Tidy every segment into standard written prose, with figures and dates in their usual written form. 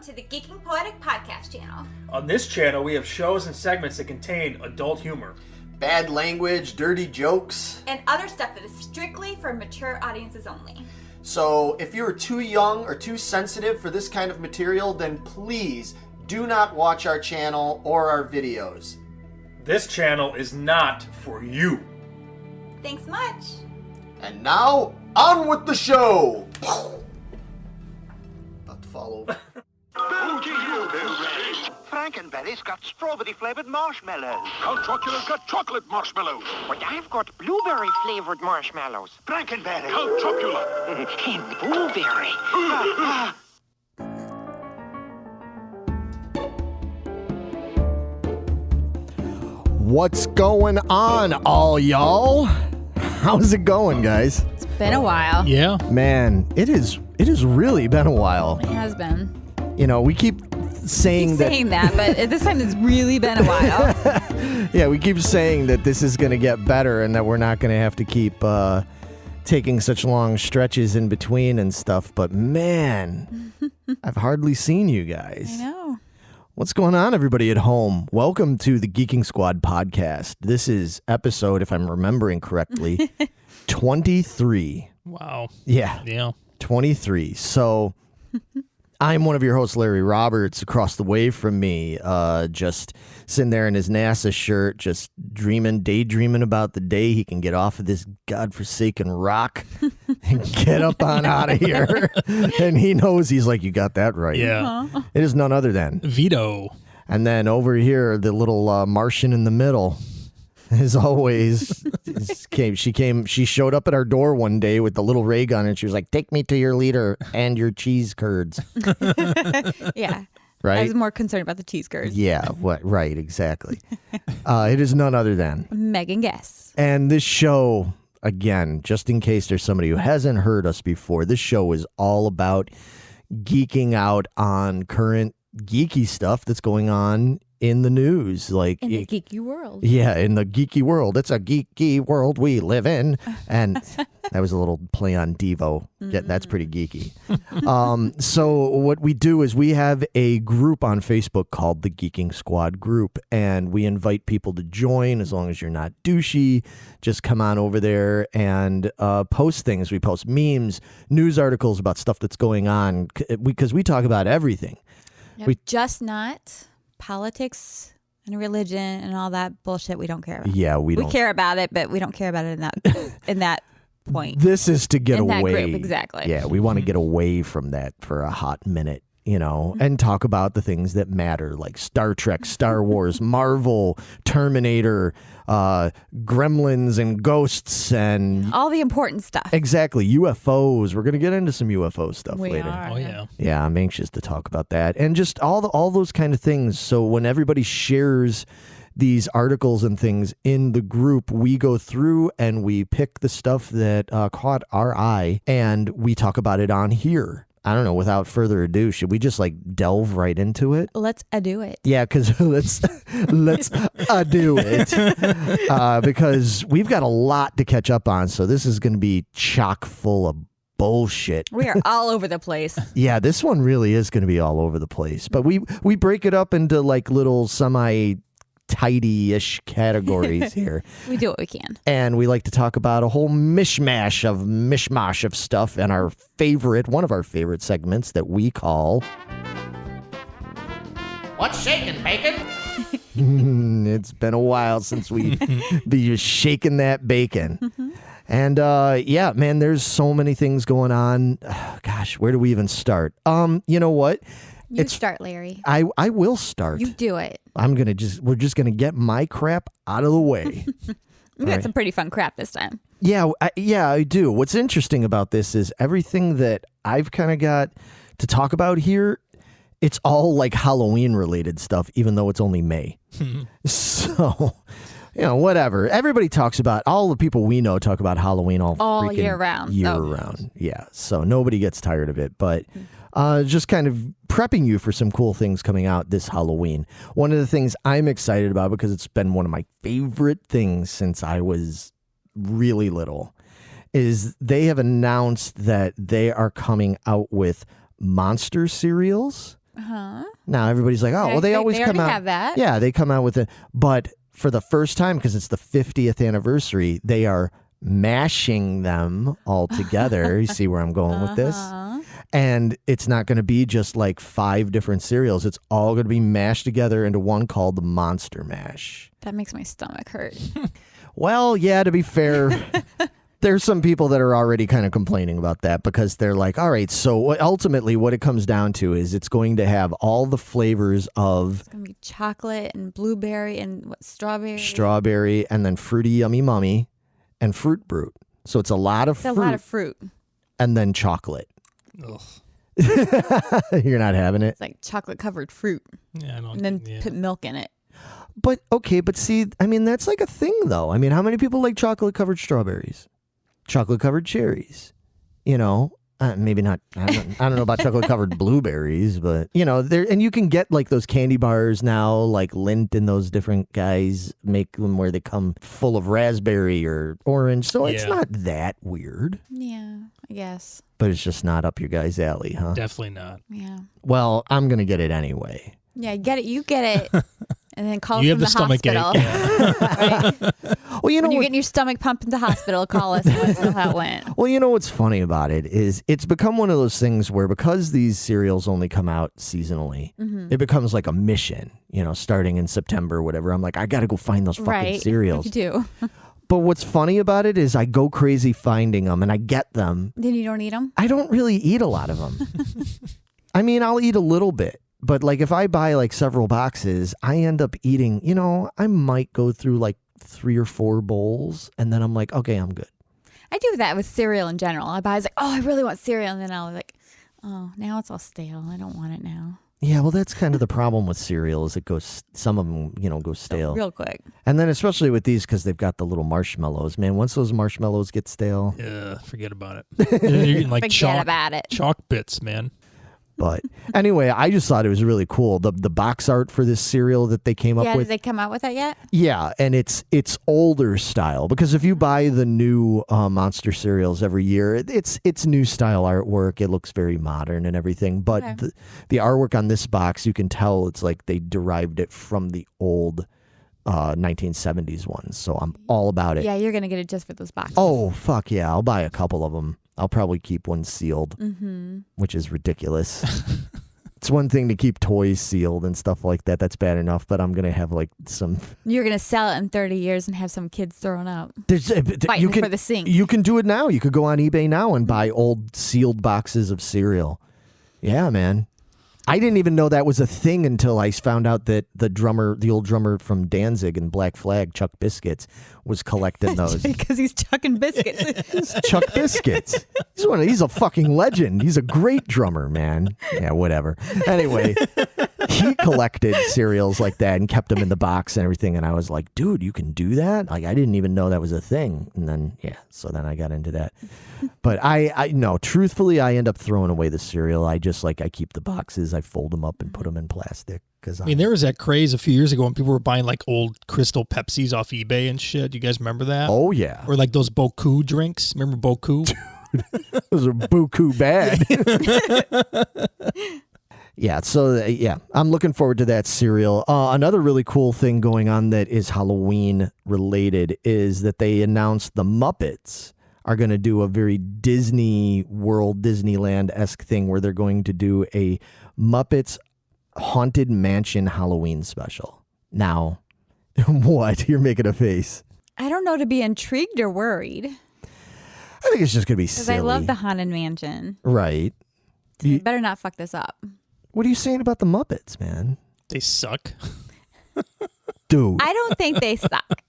welcome to the Geeking Poetic podcast channel. On this channel, we have shows and segments that contain adult humor, bad language, dirty jokes, and other stuff that is strictly for mature audiences only. So if you're too young or too sensitive for this kind of material, then please do not watch our channel or our videos. This channel is not for you. Thanks much. And now, on with the show! About to fall over. Frankenberry's got strawberry-flavored marshmallows. Count Chocula's got chocolate marshmallows. But I've got blueberry-flavored marshmallows. Frankenberry. Count Chocula. And blueberry. What's going on, all y'all? How's it going, guys? It's been a while. Yeah. Man, it is really been a while. It has been. You know, we keep saying that, but this time it's really been a while. Yeah, we keep saying that this is going to get better and that we're not going to have to keep taking such long stretches in between and stuff. But man, I've hardly seen you guys. I know. What's going on, everybody at home? Welcome to the Geeking Squad podcast. This is episode, if I'm remembering correctly, 23. Wow. Yeah. 23. So I'm one of your hosts, Larry Roberts. Across the way from me, just sitting there in his NASA shirt, just daydreaming about the day he can get off of this godforsaken rock and get up on out of here. And he knows, he's like, you got that right. Yeah. It is none other than VITO. And then over here, the little Martian in the middle, as always, she showed up at our door one day with the little ray gun, and she was like, take me to your leader and your cheese curds. Yeah. Right? I was more concerned about the cheese curds. Yeah, right, exactly. It is none other than Megan Guess. And this show, again, just in case there's somebody who hasn't heard us before, this show is all about geeking out on current geeky stuff that's going on in the news, like in the geeky world. Yeah, in the geeky world. It's a geeky world we live in. And that was a little play on Devo. Yeah, that's pretty geeky. So what we do is we have a group on Facebook called the Geeking Squad group, and we invite people to join. As long as you're not douchey, just come on over there and post things. We post memes, news articles about stuff that's going on, because we talk about everything. Yep, just not politics and religion and all that bullshit we don't care about. Yeah, we don't. We care about it, but we don't care about it in that point. This is to get in away. That group, exactly. Yeah, we want to get away from that for a hot minute, and talk about the things that matter, like Star Trek, Star Wars, Marvel, Terminator, Gremlins and ghosts, and all the important stuff. Exactly. UFOs. We're going to get into some UFO stuff later. Are. Oh, yeah. Yeah, I'm anxious to talk about that. And just all those kind of things. So when everybody shares these articles and things in the group, we go through and we pick the stuff that caught our eye and we talk about it on here. I don't know, without further ado, should we just delve right into it? Let's do it. Yeah, because let's do it. Because we've got a lot to catch up on, so this is going to be chock full of bullshit. We are all over the place. Yeah, this one really is going to be all over the place. But we break it up into little tidy-ish categories here. We do what we can. And we like to talk about a whole mishmash of stuff, and one of our favorite segments that we call What's shaking, bacon? It's been a while since we be shaking that bacon. And yeah, man, there's so many things going on. Gosh, where do we even start? You know what? Start, Larry. I will start. You do it. We're just gonna get my crap out of the way. We got some pretty fun crap this time. Yeah, I do. What's interesting about this is everything that I've kind of got to talk about here, it's all Halloween related stuff, even though it's only May. So, whatever. Everybody talks about, all the people we know talk about Halloween all freaking year round. Year round. Yeah. So nobody gets tired of it, but just kind of prepping you for some cool things coming out this Halloween. One of the things I'm excited about, because it's been one of my favorite things since I was really little, is they have announced that they are coming out with monster cereals Now everybody's like, oh, well, they always come already out. have that. Yeah, they come out with it. But for the first time, because it's the 50th anniversary, they are mashing them all together. You see where I'm going with this? And it's not going to be just like 5 different cereals. It's all going to be mashed together into one called the Monster Mash. That makes my stomach hurt. Well, yeah, to be fair, there's some people that are already kind of complaining about that because they're like, all right, so ultimately what it comes down to is it's going to have all the flavors of It's going to be chocolate and blueberry and strawberry. Strawberry and then Fruity Yummy Mummy and Fruit Brute. So it's a lot of fruit. A lot of fruit. And then chocolate. Ugh. You're not having it? It's like chocolate covered fruit. Yeah, I don't. And then yeah. put milk in it. But okay, but see, I mean, that's like a thing though. I mean, how many people like chocolate covered strawberries? Chocolate covered cherries? You know, maybe not. I don't know about chocolate covered blueberries, but you know, there, and you can get like those candy bars now, like Lindt and those different guys make them where they come full of raspberry or orange. So it's not that weird. Yeah, I guess. But it's just not up your guys' alley, huh? Definitely not. Yeah. Well, I'm going to get it anyway. Yeah, get it. You get it. And then call You us have from the the stomach hospital. Right? Well, you know When you're what, getting your stomach pumped into hospital, call us and let us know how it went. well, you know what's funny about it is it's become one of those things where because these cereals only come out seasonally, it becomes like a mission, you know, starting in September or whatever. I'm like, I got to go find those fucking Right. cereals. You do. But what's funny about it is I go crazy finding them and I get them. Then you don't eat them? I don't really eat a lot of them. I mean, I'll eat a little bit. But like if I buy like several boxes, I end up eating, you know, I might go through like 3 or 4 bowls and then I'm like, okay, I'm good. I do that with cereal in general. I buy, like, oh, I really want cereal. And then I'll like, oh, now it's all stale. I don't want it now. Yeah, well, that's kind of the problem with cereal is it goes, some of them, you know, go stale. Real quick. And then especially with these because they've got the little marshmallows. Man, once those marshmallows get stale. Yeah, forget about it. You're eating like Forget about it. chalk bits, man. But anyway, I just thought it was really cool. The box art for this cereal that they came up Yeah, with. did they come out with that yet? Yeah, and it's older style because if you buy the new Monster cereals every year, it's new style artwork. It looks very modern and everything. But Okay. the artwork on this box, you can tell it's like they derived it from the old 1970s ones. So I'm all about it. Yeah, you're going to get it just for those boxes. Oh, fuck yeah. I'll buy a couple of them. I'll probably keep one sealed, which is ridiculous. It's one thing to keep toys sealed and stuff like that. That's bad enough, but I'm going to have like some... You're going to sell it in 30 years and have some kids throwing up. You can, for the sink. You can do it now. You could go on eBay now and buy old sealed boxes of cereal. Yeah, man. I didn't even know that was a thing until I found out that the old drummer from Danzig and Black Flag, Chuck Biscuits, was collecting those. Because he's chucking biscuits. Chuck Biscuits. He's a fucking legend. He's a great drummer, man. Yeah, whatever. Anyway, he collected cereals like that and kept them in the box and everything. And I was like, dude, you can do that? Like, I didn't even know that was a thing. And then, so then I got into that. But I no, truthfully, I end up throwing away the cereal. I just I keep the boxes. I fold them up and put them in plastic. I mean, there was that craze a few years ago when people were buying like old Crystal Pepsis off eBay and shit. Do you guys remember that? Oh, yeah. Or like those Boku drinks. Remember Boku? Those are buku bad. Yeah, so I'm looking forward to that cereal. Another really cool thing going on that is Halloween related is that they announced the Muppets are going to do a very Disney World, Disneyland-esque thing where they're going to do a Muppets Haunted Mansion Halloween special. Now, what? You're making a face. I don't know to be intrigued or worried. I think it's just going to be Because silly. I love the Haunted Mansion. Right. You better not fuck this up. What are you saying about the Muppets, man? They suck. Dude. I don't think they suck.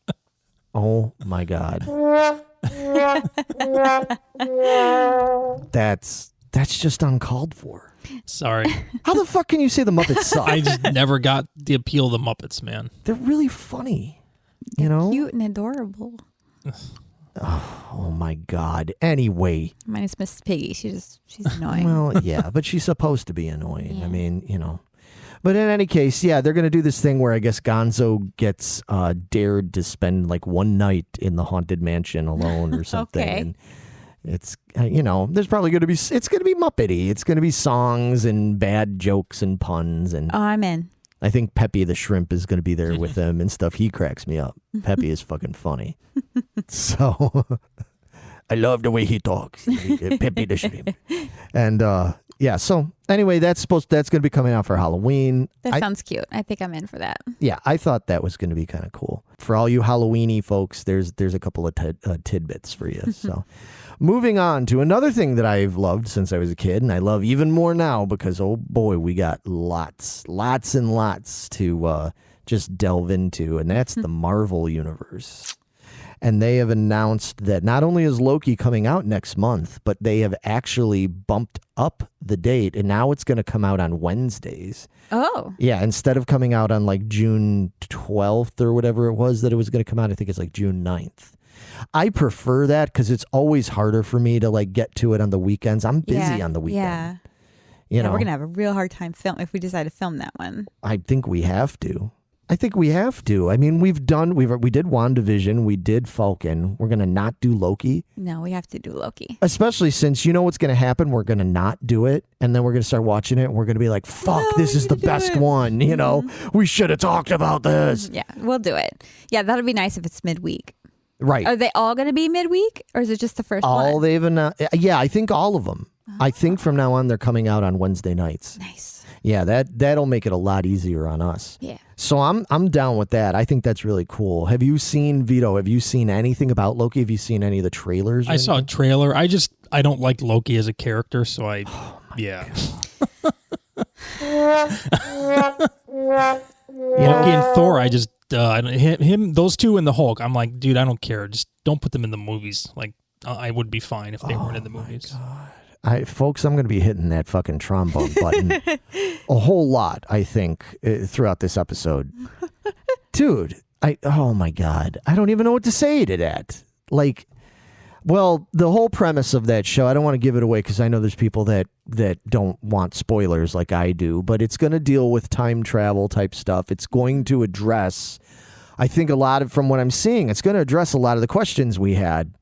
Oh, my God. That's just uncalled for. Sorry. How the fuck can you say the Muppets suck? I just never got the appeal of the Muppets, man. They're really funny. You know? Cute and adorable. Oh my God. Anyway. Minus Miss Piggy. She's annoying. Well, yeah, but she's supposed to be annoying. Yeah. I mean, you know. But in any case, yeah, they're going to do this thing where I guess Gonzo gets dared to spend like one night in the Haunted Mansion alone or something. Okay. It's there's probably going to be it's going to be Muppety. It's going to be songs and bad jokes and puns and. Oh, I'm in. I think Peppy the Shrimp is going to be there with them and stuff. He cracks me up. Peppy is fucking funny. So I love the way he talks. Peppy the Shrimp. And yeah, so anyway, that's going to be coming out for Halloween. That sounds cute. I think I'm in for that. Yeah, I thought that was going to be kind of cool. For all you Halloweeny folks, there's a couple of tidbits for you. So moving on to another thing that I've loved since I was a kid, and I love even more now because, oh boy, we got lots and lots to just delve into, and that's the Marvel Universe. And they have announced that not only is Loki coming out next month, but they have actually bumped up the date, and now it's going to come out on Wednesdays. Oh. Yeah, instead of coming out on like June 12th or whatever it was that it was going to come out, I think it's like June 9th. I prefer that because it's always harder for me to like get to it on the weekends. I'm busy on the weekend. Yeah. You know, we're going to have a real hard time if we decide to film that one. I think we have to. I mean, we did WandaVision, we did Falcon. We're going to not do Loki. No, we have to do Loki. Especially since you know what's going to happen. We're going to not do it. And then we're going to start watching it. And we're going to be like, fuck, this is the best one. You know, we should have talked about this. Yeah, we'll do it. Yeah, that'll be nice if it's midweek. Right. Are they all going to be midweek? Or is it just the first one? They've announced. Yeah, I think all of them. I think from now on they're coming out on Wednesday nights. Nice. Yeah, that'll make it a lot easier on us. Yeah. So I'm down with that. I think that's really cool. Have you seen Vito? Have you seen anything about Loki? Have you seen any of the trailers? I saw a trailer. I don't like Loki as a character, so yeah. Loki and Thor, I just him those two and the Hulk. I'm like, dude, I don't care. Just don't put them in the movies. Like I would be fine if they weren't in the movies. God. Folks, I'm going to be hitting that fucking trombone button a whole lot, I think, throughout this episode. Dude, oh my God. I don't even know what to say to that. Like, well, the whole premise of that show, I don't want to give it away because I know there's people that don't want spoilers like I do, but it's going to deal with time travel type stuff. It's going to address, I think from what I'm seeing, it's going to address a lot of the questions we had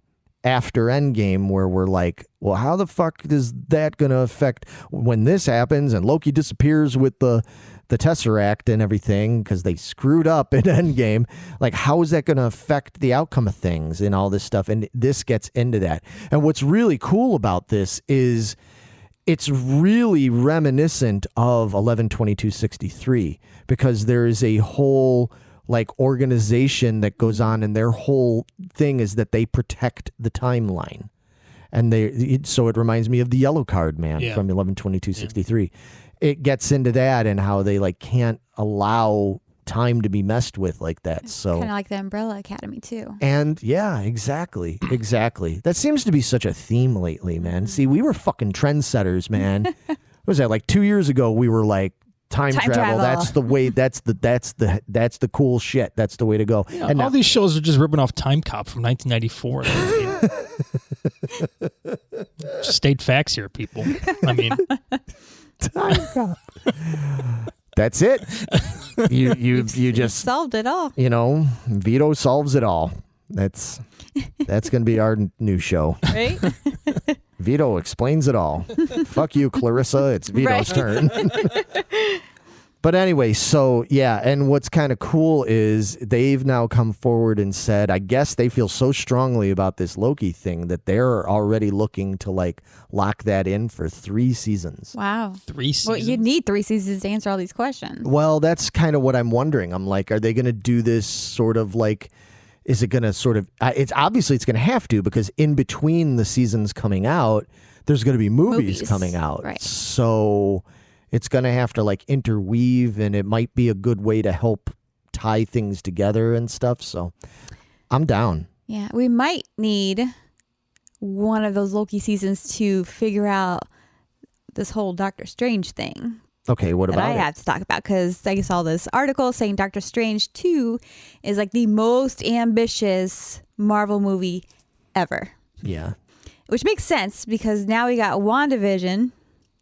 after Endgame, where we're like, well, how the fuck is that going to affect when this happens and Loki disappears with the Tesseract and everything because they screwed up in Endgame? Like, how is that going to affect the outcome of things and all this stuff? And this gets into that. And what's really cool about this is it's really reminiscent of 11/22/63 because there is a whole like organization that goes on, and their whole thing is that they protect the timeline. And so it reminds me of the Yellow Card Man from 11/22/63. It gets into that and how they like can't allow time to be messed with like that. So kind of like the Umbrella Academy too. And yeah, exactly. That seems to be such a theme lately, man. See, we were fucking trendsetters, man. What was that, like 2 years ago? We were like, Time travel. That's the way. That's the cool shit. That's the way to go. Yeah, and all these shows are just ripping off Time Cop from 1994. State facts here, people. I mean, Time Cop. That's it. You just solved it all. You know, Vito solves it all. That's gonna be our new show. Right. Vito explains it all. Fuck you, Clarissa. It's Vito's turn. But anyway, so yeah, and what's kind of cool is they've now come forward and said, I guess they feel so strongly about this Loki thing that they're already looking to like lock that in for 3 seasons. Wow. 3 seasons? Well, you need 3 seasons to answer all these questions. Well, that's kind of what I'm wondering. I'm like, are they going to do this sort of like, is it going to sort of, it's obviously it's going to have to, because in between the seasons coming out, there's going to be movies coming out. Right. So it's going to have to like interweave, and it might be a good way to help tie things together and stuff. So I'm down. Yeah, we might need one of those Loki seasons to figure out this whole Doctor Strange thing. Okay, what about I have to talk about, because I saw this article saying Doctor Strange 2 is like the most ambitious Marvel movie ever. Yeah. Which makes sense, because now we got WandaVision.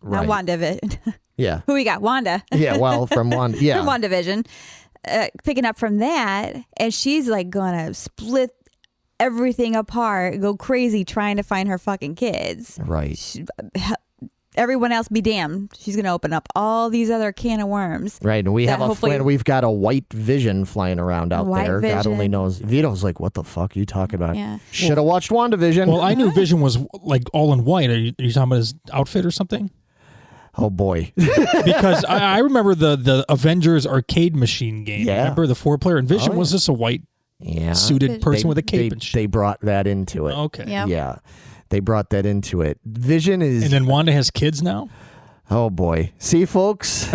Right. Not WandaVision. Yeah. Who we got? Wanda. Yeah, well, from Wanda. Yeah. From WandaVision. Picking up from that, and she's like going to split everything apart, go crazy trying to find her fucking kids. Right. Everyone else be damned. She's going to open up all these other can of worms. Right, and we've got a white Vision flying around out White there. God Vision. only knows. Vito's like, what the fuck are you talking about? Yeah. Should have watched WandaVision. Well, I knew Vision was like all in white. Are you talking about his outfit or something? Oh boy. Because I remember the Avengers arcade machine game. Yeah. Remember the 4-player? And Vision was just a white Yeah. suited person with a cape and shit. They brought that into it. Okay. Yep. Yeah. They brought that into it. Vision is. And then Wanda has kids now? Oh boy. See, folks.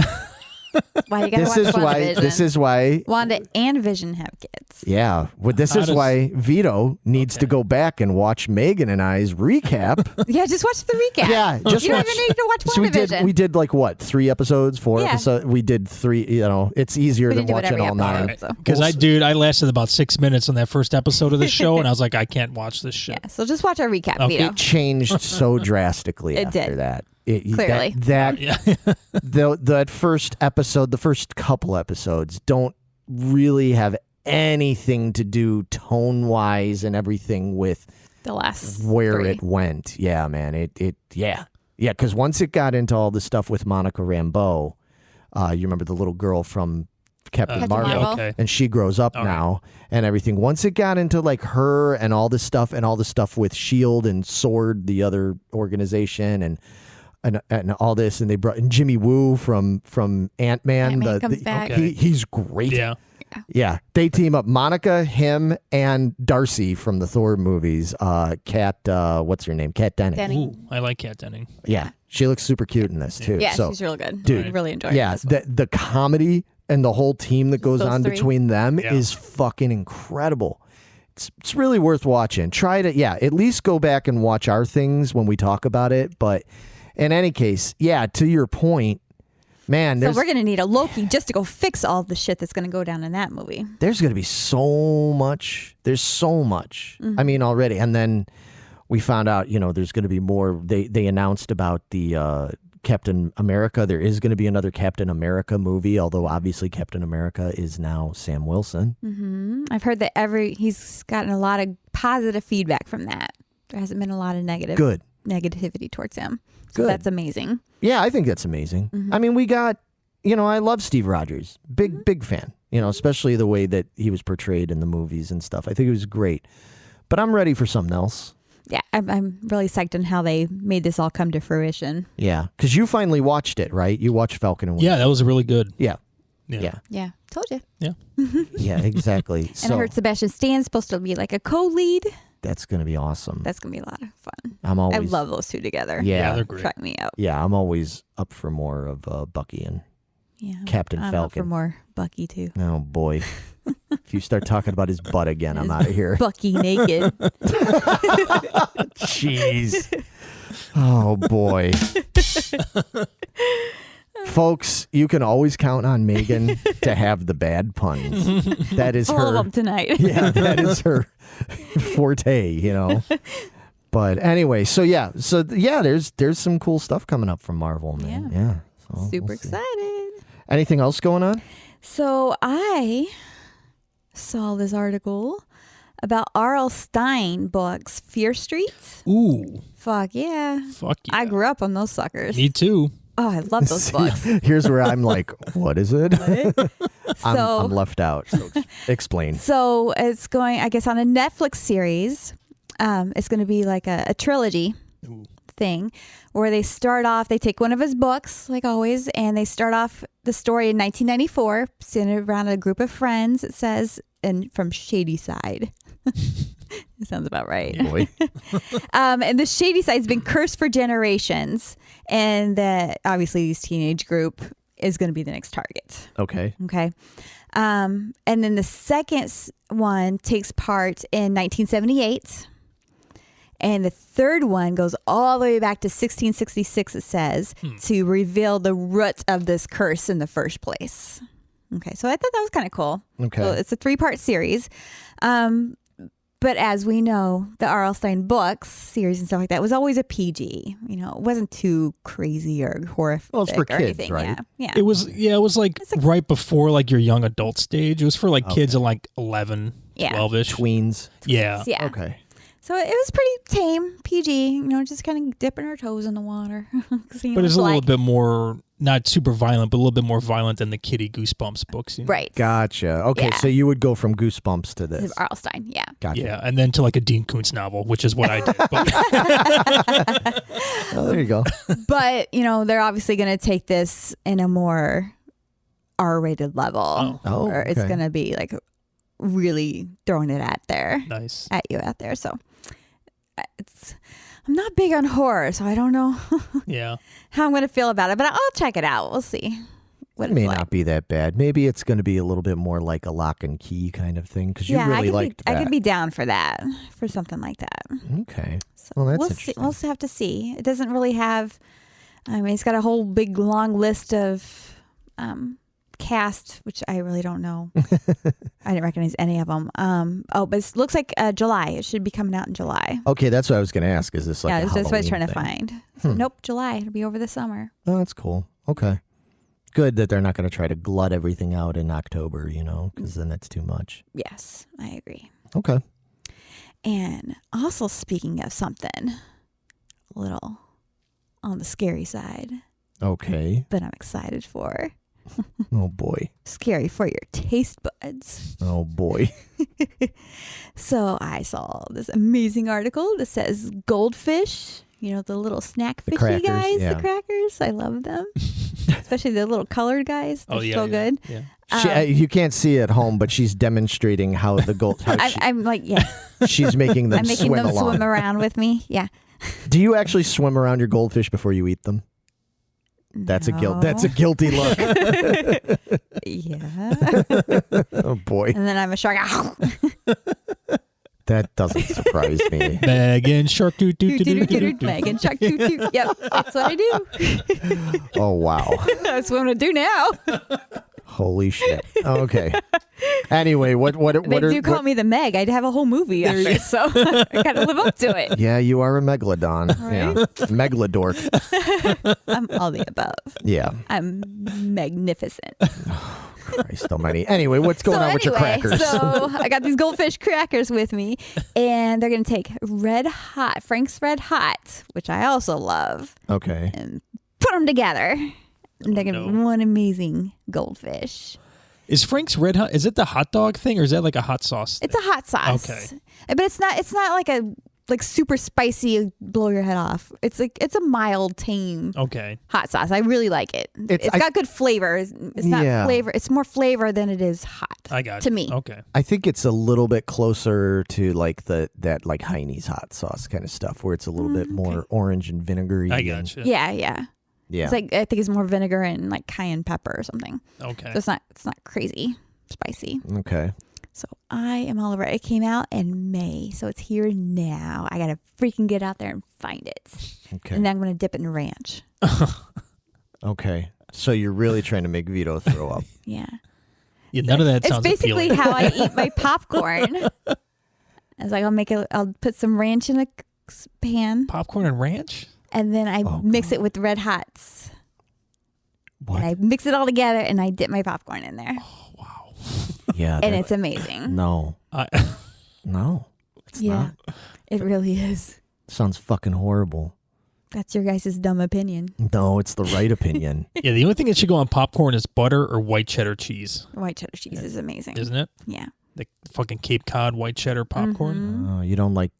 Why you got to watch WandaVision. This is why. Wanda and Vision have kids. Yeah. Well, this How is does- why Vito needs to go back and watch Megan and I's recap. Yeah, just watch the recap. Yeah, just you don't watch. even need to watch So WandaVision. we did like what, 3 episodes, 4 Yeah. episodes. We did 3. You know, it's easier We than didn't do it watching every all 9. episode, so. Because I lasted about 6 minutes on that first episode of the show, and I was like, I can't watch this shit. Yeah, so just watch our recap Okay. video. It changed so drastically It after did. that. Clearly. that Yeah. that first episode, the first couple episodes don't really have anything to do tone wise and everything with The last where 3. it went. Yeah, man. Yeah. Because once it got into all the stuff with Monica Rambeau, you remember the little girl from Captain Captain Marvel, Marvel. Okay. and she grows up All right. now and everything. Once it got into like her and all this stuff with Shield and Sword, the other organization, and all this, and they brought in Jimmy Woo from Ant-Man. Ant-Man comes back. Okay. He's great. Yeah. Yeah, they team up. Monica, him, and Darcy from the Thor movies. Kat, what's her name? Kat Denning. Denning. Ooh, I like Kat Denning. Yeah, she looks super cute in this too. Yeah, so, she's real good. dude, I really enjoy yeah, it. the comedy and the whole team that goes Those on 3. between them Yeah. is fucking incredible. It's really worth watching. Try to, at least go back and watch our things when we talk about it. But in any case, to your point, man, So we're going to need a Loki just to go fix all the shit that's going to go down in that movie. there's going to be so much. There's so much. I mean, already. And then we found out, there's going to be more. They announced about the Captain America. There is going to be another Captain America movie, although obviously Captain America is now Sam Wilson. I've heard that he's gotten a lot of positive feedback from that. There hasn't been a lot of negativity towards him. So Good. that's amazing. Yeah, I think that's amazing. I mean, we got, I love Steve Rogers. Big fan, especially the way that he was portrayed in the movies and stuff. I think it was great. But I'm ready for something else. Yeah, I'm really psyched on how they made this all come to fruition. Yeah, because you finally watched it, right? You watched Falcon and Winter. Yeah, that was really good. Yeah. Yeah. Yeah. Yeah, told you. Yeah. Yeah, exactly. And So I heard Sebastian Stan's supposed to be like a co-lead. that's going to be awesome. That's going to be a lot of fun. I'm always. I love those two together. Yeah. they're great. Try me out. Yeah, I'm always up for more of Bucky and Yeah, Captain I'm up Falcon. for more Bucky too. oh boy. If you start talking about his butt again, I'm out of here. Bucky naked. Jeez. Oh boy. Folks, you can always count on Megan to have the bad puns. That is All of her. them tonight. Yeah, that is her forte, But anyway, there's some cool stuff coming up from Marvel, man. Yeah. So Super we'll see. excited. Anything else going on? So I saw this article about R.L. Stein books, Fear Street. Ooh, Fuck yeah. fuck yeah. I grew up on those suckers. Me too. Oh, I love those See, books. Here's where I'm like, what is it? I'm So, left out. So explain. so it's going, I guess, on a Netflix series. It's going to be like a trilogy thing where they take one of his books, like always, and they start off the story in 1994, centered around a group of friends, it says, and from Shady Side. It sounds about right. Boy. And the Shady Side's been cursed for generations, and that obviously this teenage group is going to be the next target. Okay. Okay. And then the second one takes part in 1978. And the third one goes all the way back to 1666, it says, to reveal the root of this curse in the first place. Okay, so I thought that was kind of cool. Okay. So it's a 3-part series. But as we know, the R.L. Stein books, series and stuff like that was always a PG. It wasn't too crazy or horrific Well, it's for or kids, anything. right? Yeah. It was like right before like your young adult stage. It was for like kids at like 11. Yeah. 12-ish. Tweens. Yeah. Yeah. Okay. So it was pretty tame, PG. Just kind of dipping our toes in the water. But it's a little bit more, not super violent, but a little bit more violent than the Kitty Goosebumps books. Right. Gotcha. Okay, Yeah. so you would go from Goosebumps to this. Arlstein, yeah. Gotcha. Yeah, and then to like a Dean Koontz novel, which is what I did. But Oh, there you go. But, they're obviously going to take this in a more R-rated level. Oh, Or it's okay. going to be like really throwing it at nice. you out there. So I'm not big on horror, so I don't know Yeah. how I'm going to feel about it, but I'll check it out. We'll see what It may it's like. not be that bad. Maybe it's going to be a little bit more like a Lock and Key kind of thing because you really liked that. I could be down for that, for something like that. Okay. So Well, that's we'll see. interesting. We'll have to see. It doesn't really have. It's got a whole big long list of cast, which I really don't know. I didn't recognize any of them. But it looks like July. It should be coming out in July. Okay, that's what I was going to ask. Is this like a that's what I was Halloween trying thing? to find. So, nope, July. It'll be over the summer. Oh, that's cool. Okay. Good that they're not going to try to glut everything out in October, because then that's too much. Yes, I agree. Okay. And also, speaking of something a little on the scary side, Okay. but I'm excited for. Oh, boy. Scary for your taste buds. Oh, boy. So I saw this amazing article that says goldfish, the little snack fishy crackers, guys, yeah. the crackers. I love them. Especially the little colored guys. They're so good. Yeah. You can't see it at home, but she's demonstrating how the gold. I'm like, yeah. She's making them I'm making swim them along. swim around with me. Yeah. Do you actually swim around your goldfish before you eat them? That's a guilt. That's a guilty look. Yeah. Oh boy, And then I'm a shark. that doesn't surprise me. Megan Shark doo doo doo doo doo doo. Megan shark. Yep. That's what I do. Oh wow, That's what I'm going to do now. holy shit. Okay. Anyway, what They are do call me the Meg. I'd have a whole movie after this, so I got to live up to it. Yeah, you are a megalodon. Yeah, megalodork. I'm all the above. Yeah. I'm magnificent. Christ almighty. Anyway, what's going on with your crackers? So I got these goldfish crackers with me, and they're going to take Frank's Red Hot, which I also love, Okay. and put them together. And they're going to be one amazing goldfish. Is Frank's Red Hot? Is it the hot dog thing, or is that like a hot sauce? It's a hot sauce. Okay. But it's not like a super spicy, blow your head off. It's a mild, tame Okay. hot sauce. I really like it. It's got good flavor. It's not flavor. It's more flavor than it is hot. I got to you. me. Okay. I think it's a little bit closer to like that like Heine's hot sauce kind of stuff, where it's a little bit more orange and vinegary. I and- got you. Yeah. Yeah. It's like I think it's more vinegar and like cayenne pepper or something. Okay. So it's not crazy spicy. Okay. So I am all over it. It came out in May, so it's here now. I gotta freaking get out there and find it. Okay. And then I'm gonna dip it in ranch. Okay. So you're really trying to make Vito throw up. Yeah. Yeah, none of that It's sounds basically appealing. how I eat my popcorn. I was like, I'll put some ranch in a pan, Popcorn and ranch? and then I mix it with Red Hots. What? And I mix it all together, and I dip my popcorn in there, Yeah. and it's amazing. no. I, No. It's Yeah, not. it really is. Sounds fucking horrible. That's your guys' dumb opinion. No, it's the right opinion. yeah, the only thing that should go on popcorn is butter or white cheddar cheese, White cheddar cheese is amazing. isn't it? Yeah. The fucking Cape Cod white cheddar popcorn? Oh, you don't like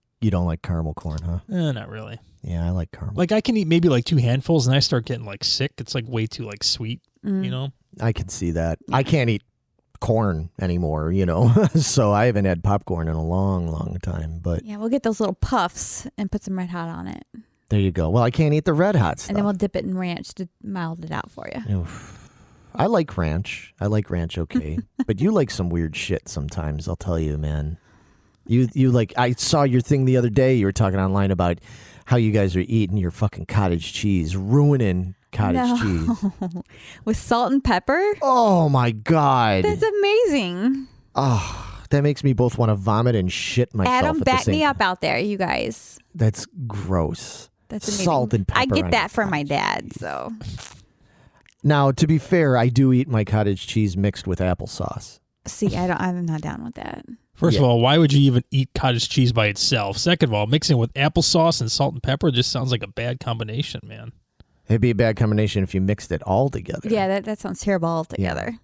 caramel corn, huh? Not really. Yeah, I like caramel. Like I can eat maybe like 2 handfuls and I start getting like sick. It's like way too like sweet, Mm. you know? I can see that. I can't eat corn anymore, so I haven't had popcorn in a long, long time. But Yeah, we'll get those little puffs and put some Red Hot on it, there you go. Well, I can't eat the Red Hot stuff. and then we'll dip it in ranch to mild it out for you. Oof. I like ranch. Okay. But you like some weird shit sometimes, I'll tell you, man. You like, I saw your thing the other day. You were talking online about how you guys are eating your fucking cottage cheese, ruining cottage cheese. With salt and pepper. Oh my God. That's amazing. Oh, that makes me both want to vomit and shit myself Adam, at the back same me time. up out there, you guys. That's gross. That's amazing. Salt and pepper. I get on that your from my cottage. dad, so Now, to be fair, I do eat my cottage cheese mixed with applesauce. see, I'm not down with that. First of all, why would you even eat cottage cheese by itself? Second of all, mixing it with applesauce and salt and pepper just sounds like a bad combination, man. It'd be a bad combination if you mixed it all together. Yeah, that sounds terrible altogether.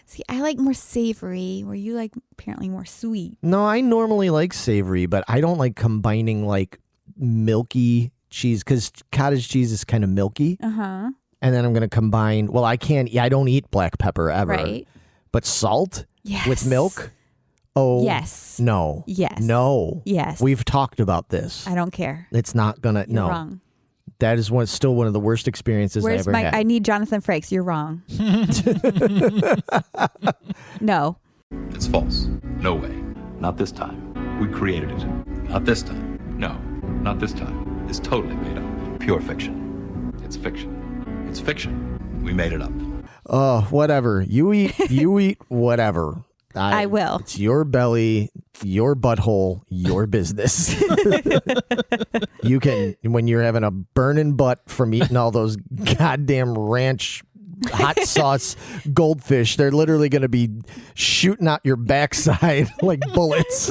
See, I like more savory, where you like apparently more sweet. No, I normally like savory, but I don't like combining like milky cheese because cottage cheese is kind of milky. Uh-huh. And then I'm going to combine, well, I don't eat black pepper ever. Right. But salt Yes. with milk? Oh, Yes. no. Yes. No. Yes. We've talked about this. I don't care. It's not going to, You're no. wrong. That is still one of the worst experiences I ever had. I need Jonathan Frakes. You're wrong. No. It's false. No way. Not this time. We created it. Not this time. No, not this time. It's totally made up. Pure fiction. It's fiction. It's fiction. We made it up. Oh, whatever. You eat whatever. I will. It's your belly, your butthole, your business. You can, when you're having a burning butt from eating all those goddamn ranch hot sauce goldfish, they're literally going to be shooting out your backside like bullets.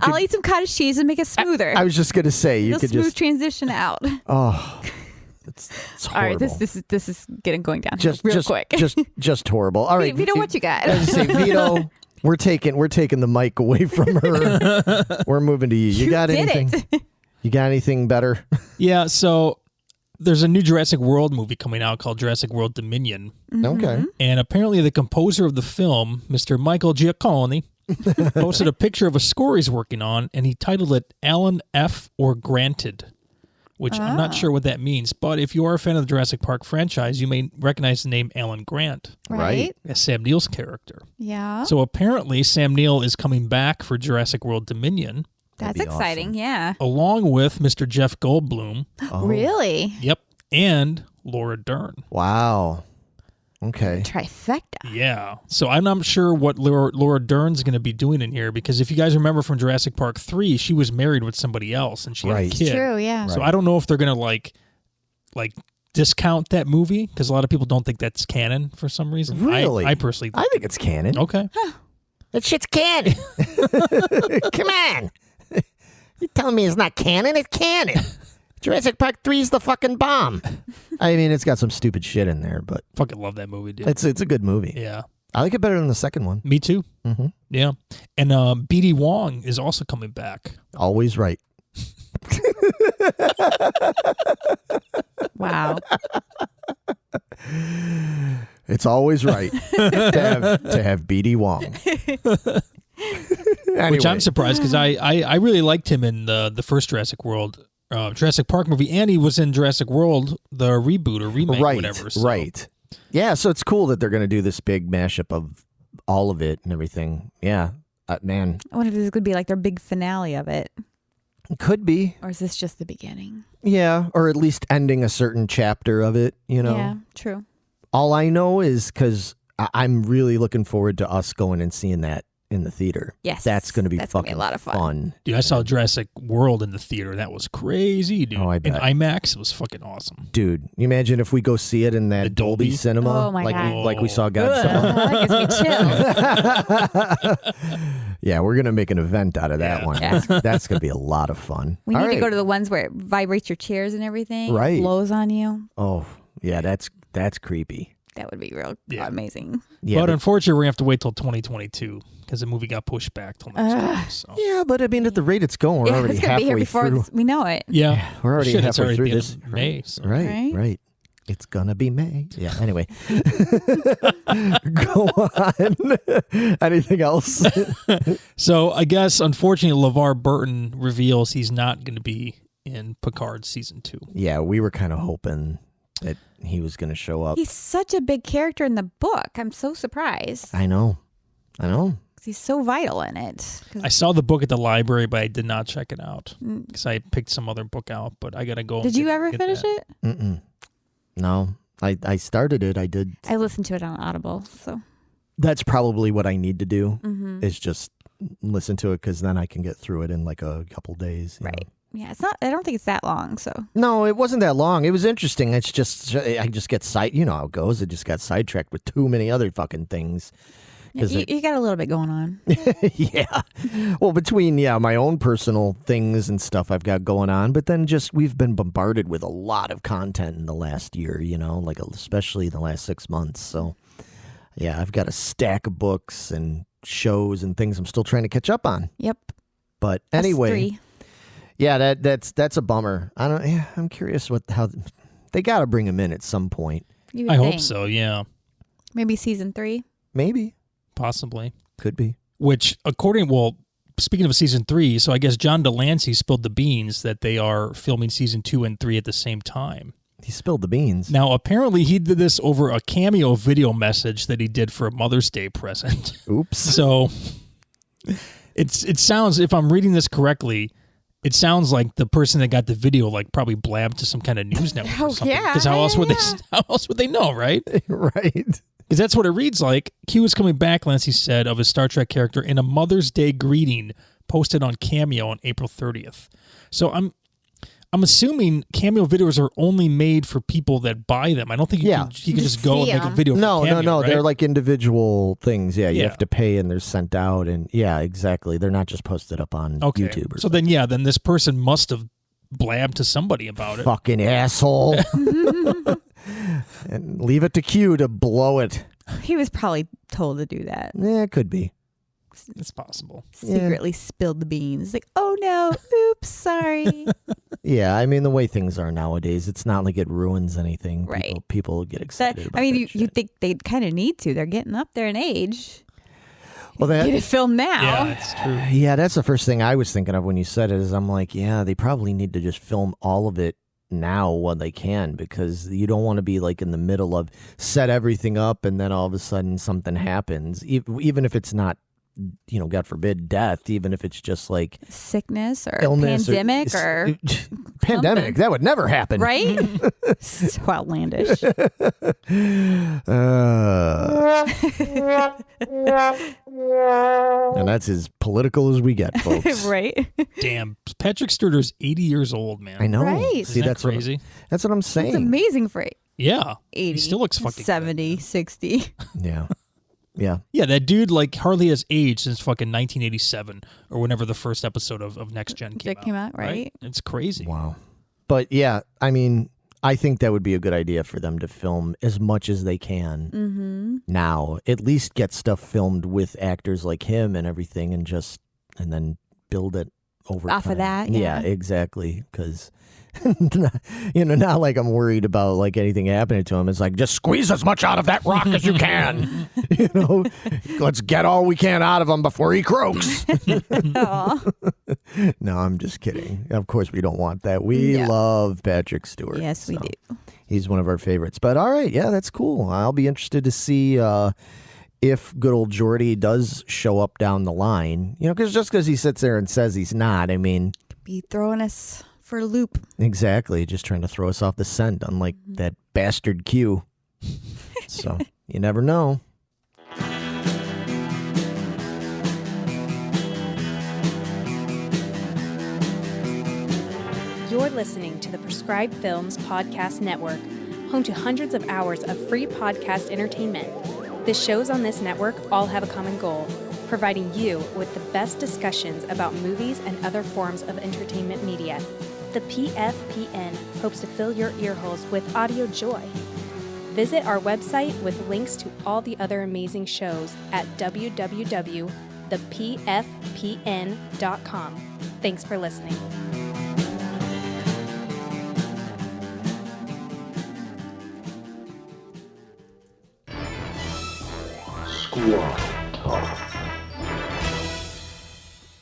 I'll eat some cottage cheese and make it smoother. I was just going to say, you It'll could smooth just, transition out. oh, it's All right, horrible. this is going down just real quick. just horrible. All right, Vito, what you got? I was gonna say, Vito, we're taking the mic away from her. We're moving to you. You got did anything? it. You got anything better? Yeah, so there's a new Jurassic World movie coming out called Jurassic World Dominion. Okay. And apparently the composer of the film, Mr. Michael Giacchone, posted a picture of a score he's working on, and he titled it Alan F. or Granted, which I'm not sure what that means. But if you are a fan of the Jurassic Park franchise, you may recognize the name Alan Grant Right? as Sam Neill's character. Yeah. So apparently Sam Neill is coming back for Jurassic World Dominion, That's be exciting. awesome. Yeah. along with Mr. Jeff Goldblum. Really? Yep. And Laura Dern. Wow. Okay. Trifecta. Yeah. So I'm not sure what Laura Dern's going to be doing in here, because if you guys remember from Jurassic Park 3, she was married with somebody else and she had a Right. kid. True. Yeah. So I don't know if they're going to like discount that movie, because a lot of people don't think that's canon for some reason. Really? I personally I think it's canon. Okay. That shit's canon. Come on. You telling me it's not canon? It's canon. Jurassic Park 3 is the fucking bomb. I mean, it's got some stupid shit in there, but Fucking love that movie, dude. it's a good movie. Yeah. I like it better than the second one. Me too. Mm-hmm. Yeah. And BD Wong is also coming back. Always right. Wow. It's always right to have BD Wong. Anyway. Which I'm surprised, because I really liked him in the first Jurassic World, Jurassic Park movie, and he was in Jurassic World, the reboot or remake, right, whatever. So. Right. Yeah, so it's cool that they're going to do this big mashup of all of it and everything. Yeah, man, I wonder if this could be like their big finale of it, it could be. or is this just the beginning? Yeah, or at least ending a certain chapter of it, you know. Yeah. True. All I know is because I'm really looking forward to us going and seeing that in the theater. Yes. That's going to be That's gonna be fucking a lot of fun. Dude, I saw Jurassic World in the theater. That was crazy, dude. Oh, I In bet. IMAX, it was fucking awesome. Dude, you imagine if we go see it in that The Dolby Dolby? cinema, Oh, my like God. like we saw Godzilla. That gives me chills. Yeah, we're gonna make an event out of that Yeah. one. Yeah. That's gonna be a lot of fun. We All need to right. go to the ones where it vibrates your chairs and everything. Right. Blows on you. Oh, yeah, that's creepy. That would be real Yeah. amazing. Yeah, But unfortunately, we're going to have to wait till 2022, because the movie got pushed back till next year. So. yeah, but I mean, at the rate it's going, we're Yeah, already it's gonna be here halfway before through. we know it. Yeah. We're already Shit, it's halfway already through the end this. of May. So. Right, Right? right. It's gonna be May. Yeah. Anyway, go on. Anything else? So I guess, unfortunately, LeVar Burton reveals he's not going to be in Picard season 2. Yeah, we were kind of hoping that he was gonna show up. He's such a big character in the book. I'm so surprised. I know. 'Cause he's so vital in it. 'Cause- I saw the book at the library, but I did not check it out Mm. because I picked some other book out. But I got to go. Did you ever finish it? Mm-mm. No, I started it. I did. I listened to it on Audible. So That's probably what I need to do. Mhm. Is just listen to it, because then I can get through it in like a couple days. you right. know. Yeah, it's not. I don't think it's that long. So No, it wasn't that long. It was interesting. It's just I just get you know how it goes. I just got sidetracked with too many other fucking things. You got a little bit going on. Yeah. Well, between my own personal things and stuff I've got going on, but then just we've been bombarded with a lot of content in the last year, like especially the last 6 months. So yeah, I've got a stack of books and shows and things I'm still trying to catch up on. Yep. But anyway, S3. yeah, that's a bummer. I'm curious how they got to bring him in at some point. You would I hope think. so, yeah. Maybe season 3. Maybe. Possibly. Could be. Which, speaking of season 3, so I guess John Delancey spilled the beans that they are filming season 2 and 3 at the same time. He spilled the beans. Now, apparently he did this over a cameo video message that he did for a Mother's Day present. Oops. So it sounds, if I'm reading this correctly, it sounds like the person that got the video probably blabbed to some kind of news network or something. yeah. Because how else would they know, right? Right. Because that's what it reads like. Q is coming back, Lancey said, of his Star Trek character in a Mother's Day greeting posted on Cameo on April 30th. So I'm assuming Cameo videos are only made for people that buy them. I don't think you can just go and see make a 'em. video for Cameo, No. right? They're like individual things. Yeah, you Yeah. have to pay and they're sent out. And yeah, exactly. They're not just posted up on YouTube or So then this person must have blabbed to somebody about it. fucking asshole. And leave it to Q to blow it. He was probably told to do that. Yeah, it could be. It's possible. Secretly spilled the beans. Like, oh no, oops, sorry. Yeah, I mean, the way things are nowadays, it's not like it ruins anything. Right. People get excited about you that shit. think they kind of need to. They're getting up there in age. Well, Get that, it filmed now. Yeah, it's true. yeah, that's the first thing I was thinking of when you said it is I'm like, yeah, they probably need to just film all of it now while they can, because you don't want to be like in the middle of set everything up and then all of a sudden something happens, even if it's not, God forbid, death, even if it's just like Sickness or illness pandemic or pandemic. something. That would never happen. right? So outlandish. And that's as political as we get, folks. Right? Damn. Patrick Sturter's 80 years old, man. I know. Right. See, Isn't that that's crazy? That's what I'm saying. It's amazing for Yeah. 80. He still looks fucking 70, good. 60. Yeah. Yeah. Yeah, that dude hardly has aged since fucking 1987 or whenever the first episode of Next Gen came out. Right? It's crazy. Wow. But yeah, I mean, I think that would be a good idea for them to film as much as they can now. At least get stuff filmed with actors like him and everything, and then build it over Off of time. that, Yeah, yeah. Exactly. Because not like I'm worried about like anything happening to him. It's like just squeeze as much out of that rock as you can. Let's get all we can out of him before he croaks. Aw. No, I'm just kidding. Of course, we don't want that. We Yeah. love Patrick Stewart. Yes, we so do. He's one of our favorites. But all right, yeah, that's cool. I'll be interested to see if good old Geordie does show up down the line. Because just because he sits there and says he's not, I mean, Be throwing us for a loop. exactly, just trying to throw us off the scent, unlike that bastard Q. So you never know. You're listening to the Prescribed Films Podcast Network, home to hundreds of hours of free podcast entertainment. The shows on this network all have a common goal, providing you with the best discussions about movies and other forms of entertainment media. The PFPN hopes to fill your earholes with audio joy. Visit our website with links to all the other amazing shows at www.thepfpn.com. Thanks for listening.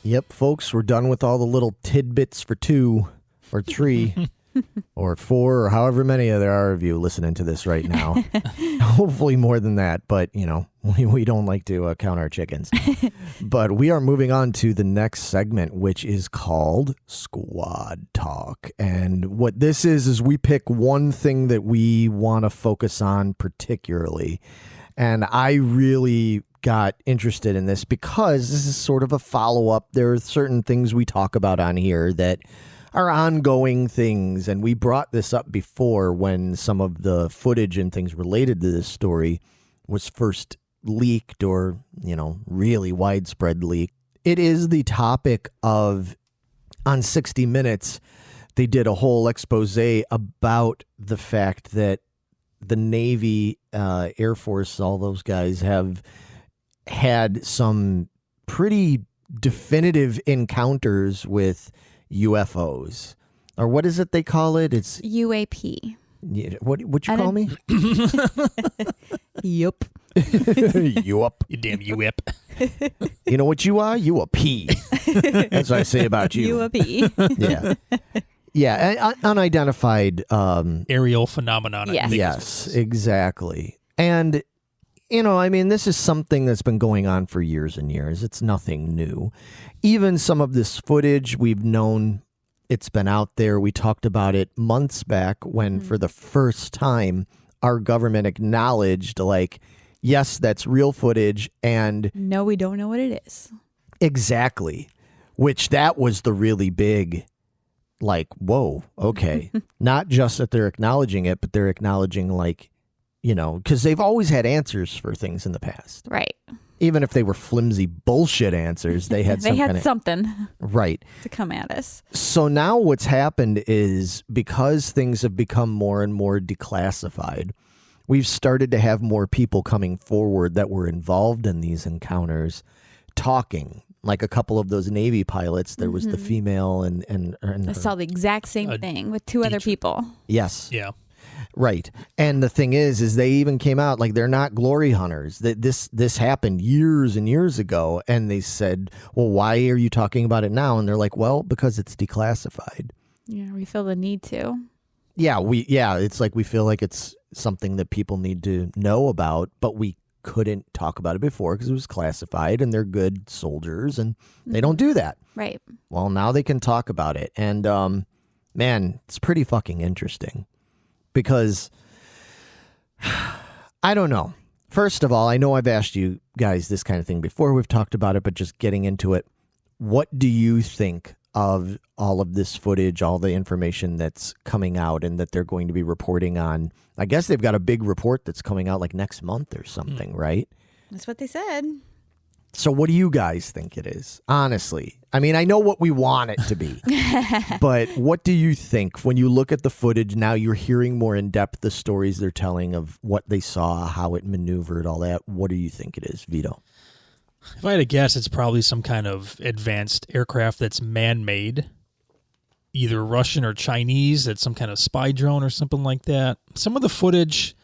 Yep, folks, we're done with all the little tidbits for 2 or 3 or 4 or however many there are of you listening to this right now. Hopefully more than that, but, we don't like to count our chickens. But we are moving on to the next segment, which is called Squad Talk. And what this is we pick one thing that we want to focus on particularly. And I really got interested in this because this is sort of a follow-up. There are certain things we talk about on here that are ongoing things, and we brought this up before when some of the footage and things related to this story was first leaked or, really widespread leak. It is the topic of, on 60 Minutes, they did a whole expose about the fact that the Navy, Air Force, all those guys have had some pretty definitive encounters with UFOs. Or what is it they call it? It's UAP. Yeah, what you call me? Yup. Yup. You damn UIP. You know what you are? You a P. That's what I say about you. UAP. Yeah. Yeah, unidentified. Aerial phenomenon. Yes. Yes, exactly. And, this is something that's been going on for years and years. It's nothing new. Even some of this footage we've known, it's been out there. We talked about it months back when, for the first time, our government acknowledged, yes, that's real footage. And no, we don't know what it is. Exactly. Which that was the really big, whoa, okay. Not just that they're acknowledging it, but they're acknowledging, because they've always had answers for things in the past. Right. Even if they were flimsy bullshit answers, they had something right to come at us. So now what's happened is, because things have become more and more declassified, we've started to have more people coming forward that were involved in these encounters talking. Like a couple of those Navy pilots, there was the female and I saw the exact same thing with two other people. Yes. Yeah. Right. And the thing is they even came out they're not glory hunters. That this happened years and years ago, and they said, "Well, why are you talking about it now?" And they're like, "Well, because it's declassified." Yeah, we feel the need to. Yeah, it's we feel like it's something that people need to know about, but we couldn't talk about it before because it was classified, and they're good soldiers, and they don't do that. Right. Well, now they can talk about it, and man, it's pretty fucking interesting. Because, I don't know. First of all, I know I've asked you guys this kind of thing before. We've talked about it, but just getting into it. What do you think of all of this footage, all the information that's coming out and that they're going to be reporting on? I guess they've got a big report that's coming out next month or something, right? That's what they said. So what do you guys think it is? Honestly. I mean, I know what we want it to be. But what do you think when you look at the footage now? You're hearing more in depth the stories they're telling of what they saw, how it maneuvered, all that. What do you think it is, Vito? If I had to guess, it's probably some kind of advanced aircraft that's man-made, either Russian or Chinese. That's some kind of spy drone or something like that. Some of the footage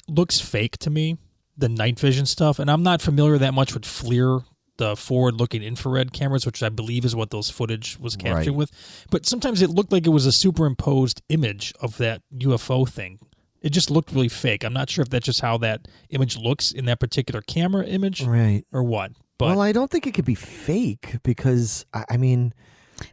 looks fake to me, the night vision stuff, and I'm not familiar that much with FLIR, the forward-looking infrared cameras, which I believe is what those footage was captured with. But sometimes it looked like it was a superimposed image of that UFO thing. It just looked really fake. I'm not sure if that's just how that image looks in that particular camera image, right, or what. But well, I don't think it could be fake because, I mean,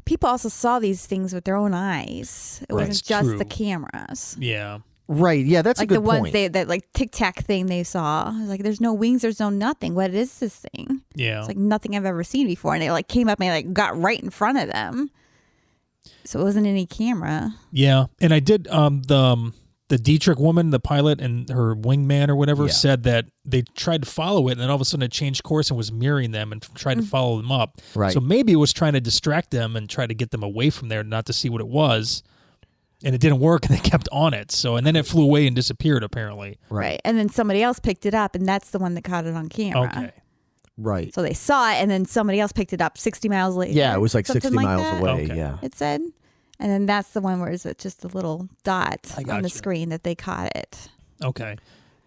people also saw these things with their own eyes. It wasn't just the cameras. Yeah. Right. Yeah, that's a good point. Like the ones that Tic Tac thing they saw. There's no wings, there's no nothing. What is this thing? Yeah. It's nothing I've ever seen before. And it came up and got right in front of them. So it wasn't any camera. Yeah. And I did the Dietrich woman, the pilot, and her wingman or whatever said that they tried to follow it, and then all of a sudden it changed course and was mirroring them and tried to follow them up. Right. So maybe it was trying to distract them and try to get them away from there, not to see what it was. And it didn't work, and they kept on it. So, and then it flew away and disappeared, apparently. Right. And then somebody else picked it up, and that's the one that caught it on camera. Okay. Right. So they saw it, and then somebody else picked it up 60 miles later. Yeah, it was 60 Something miles that, away. Okay. Yeah. it said. And then that's the one where it's just a little dot on the gotcha. screen that they caught it. Okay.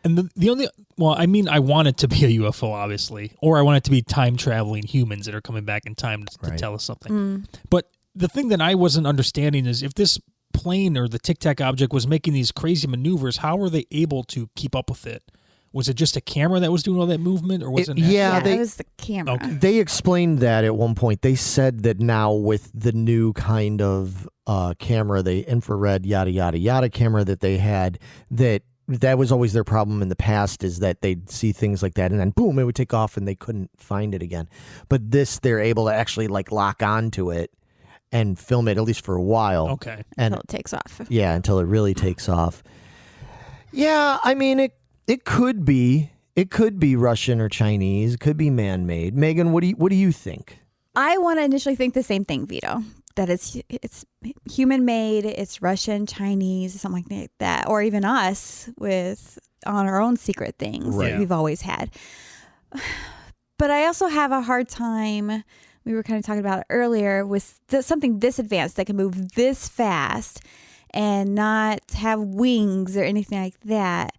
And the only, well, I mean, I want it to be a UFO, obviously, or I want it to be time-traveling humans that are coming back in time to tell us something. But the thing that I wasn't understanding is if this plane or the Tic Tac object was making these crazy maneuvers, how were they able to keep up with it? Was it just a camera that was doing all that movement, or was it? Yeah, it was the camera. Okay. They explained that at one point. They said that now with the new kind of camera, the infrared yada yada yada camera that they had, that was always their problem in the past, is that they'd see things like that and then boom, it would take off and they couldn't find it again. But this, they're able to actually lock onto it and film it, at least for a while. Okay. Until it takes off. Yeah, until it really takes off. Yeah, I mean, it could be. It could be Russian or Chinese. It could be man-made. Megan, what do you think? I want to initially think the same thing, Vito. That it's human-made. It's Russian, Chinese, something like that, or even us on our own secret things that we've always had. But I also have a hard time. We were kind of talking about it earlier with something this advanced that can move this fast and not have wings or anything like that.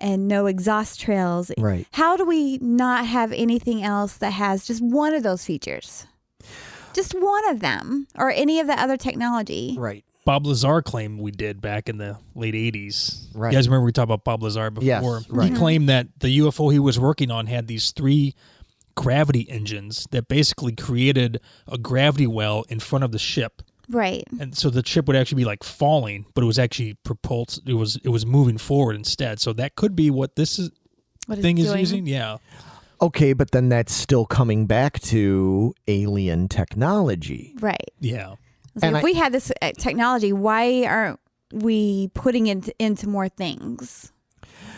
And no exhaust trails. Right. How do we not have anything else that has just one of those features? Just one of them, or any of the other technology. Right. Bob Lazar claimed we did back in the late 80s. Right. You guys remember we talked about Bob Lazar before? Yes, right. He claimed that the UFO he was working on had these 3 gravity engines that basically created a gravity well in front of the ship. Right. And so the ship would actually be like falling, but it was actually propulsed. It was moving forward instead. So that could be what this thing is using. Yeah. Okay, but then that's still coming back to alien technology. Right. Yeah. So if we had this technology, why aren't we putting it into more things?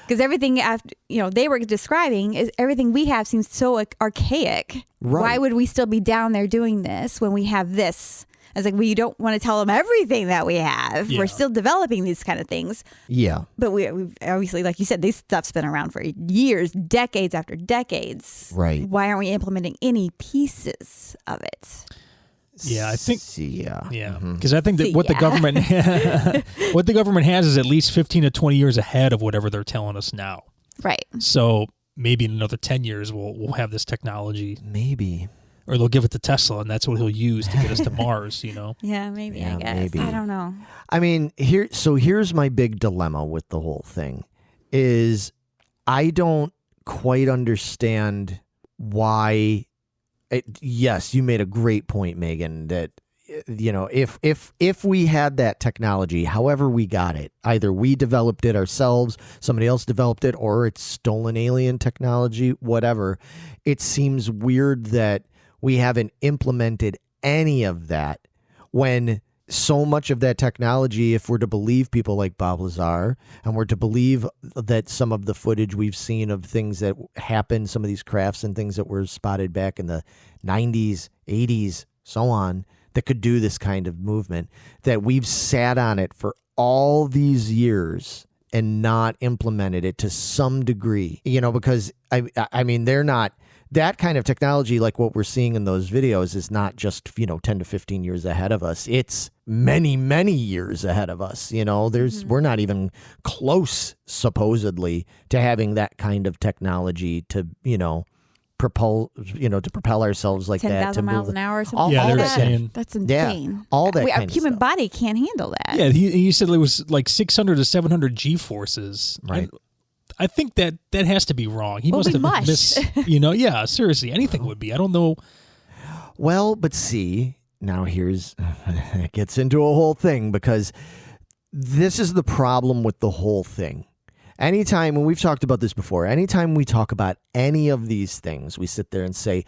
Because everything they were describing is everything we have seems so archaic. Right. Why would we still be down there doing this when we have this? I was like, we don't want to tell them everything that we have. Yeah. We're still developing these kind of things. Yeah. But we've obviously, like you said, this stuff's been around for years, decades after decades. Right. Why aren't we implementing any pieces of it? Yeah, I think. Yeah. Yeah, because I think that what the government has is at least 15 to 20 years ahead of whatever they're telling us now. Right. So maybe in another 10 years we'll have this technology. Maybe. Or they'll give it to Tesla, and that's what he'll use to get us to Mars, Yeah, maybe, Yeah, I guess. maybe. I don't know. I mean, here's my big dilemma with the whole thing is I don't quite understand why. Yes, you made a great point, Megan, that if we had that technology, however we got it, either we developed it ourselves, somebody else developed it, or it's stolen alien technology, whatever, it seems weird that we haven't implemented any of that when so much of that technology, if we're to believe people like Bob Lazar, and we're to believe that some of the footage we've seen of things that happened, some of these crafts and things that were spotted back in the 90s, 80s, so on, that could do this kind of movement, that we've sat on it for all these years and not implemented it to some degree, because I mean, they're not. That kind of technology, like what we're seeing in those videos, is not just, 10 to 15 years ahead of us. It's many, many years ahead of us. We're not even close, supposedly, to having that kind of technology to, propel ourselves like that. 10,000 miles an hour or something. All they're that. saying. That's insane. All that Our kind of human stuff. body can't handle that. Yeah, he said it was like 600 to 700 G-forces. Right. I think that has to be wrong. He Well, must we have must. yeah, seriously, anything would be. I don't know. Well, but see, now it gets into a whole thing, because this is the problem with the whole thing. Anytime, and we've talked about this before, anytime we talk about any of these things, we sit there and say,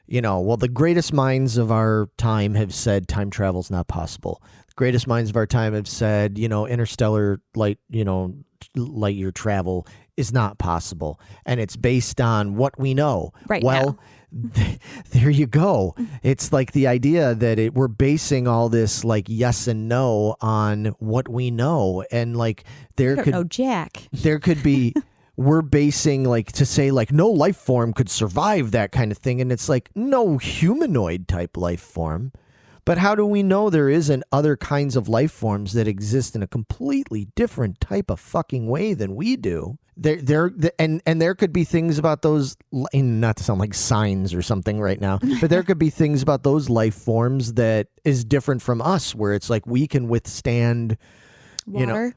well, the greatest minds of our time have said time travel is not possible. The greatest minds of our time have said, interstellar light year travel is not possible. And it's based on what we know. Right well, there you go. It's like the idea that we're basing all this like yes and no on what we know. And like there could know Jack. There could be we're basing like to say like no life form could survive that kind of thing. And it's like no humanoid type life form. But how do we know there isn't other kinds of life forms that exist in a completely different type of fucking way than we do? And there could be things about those, not to sound like signs or something right now, but there could be things about those life forms that is different from us, where it's like we can withstand Water.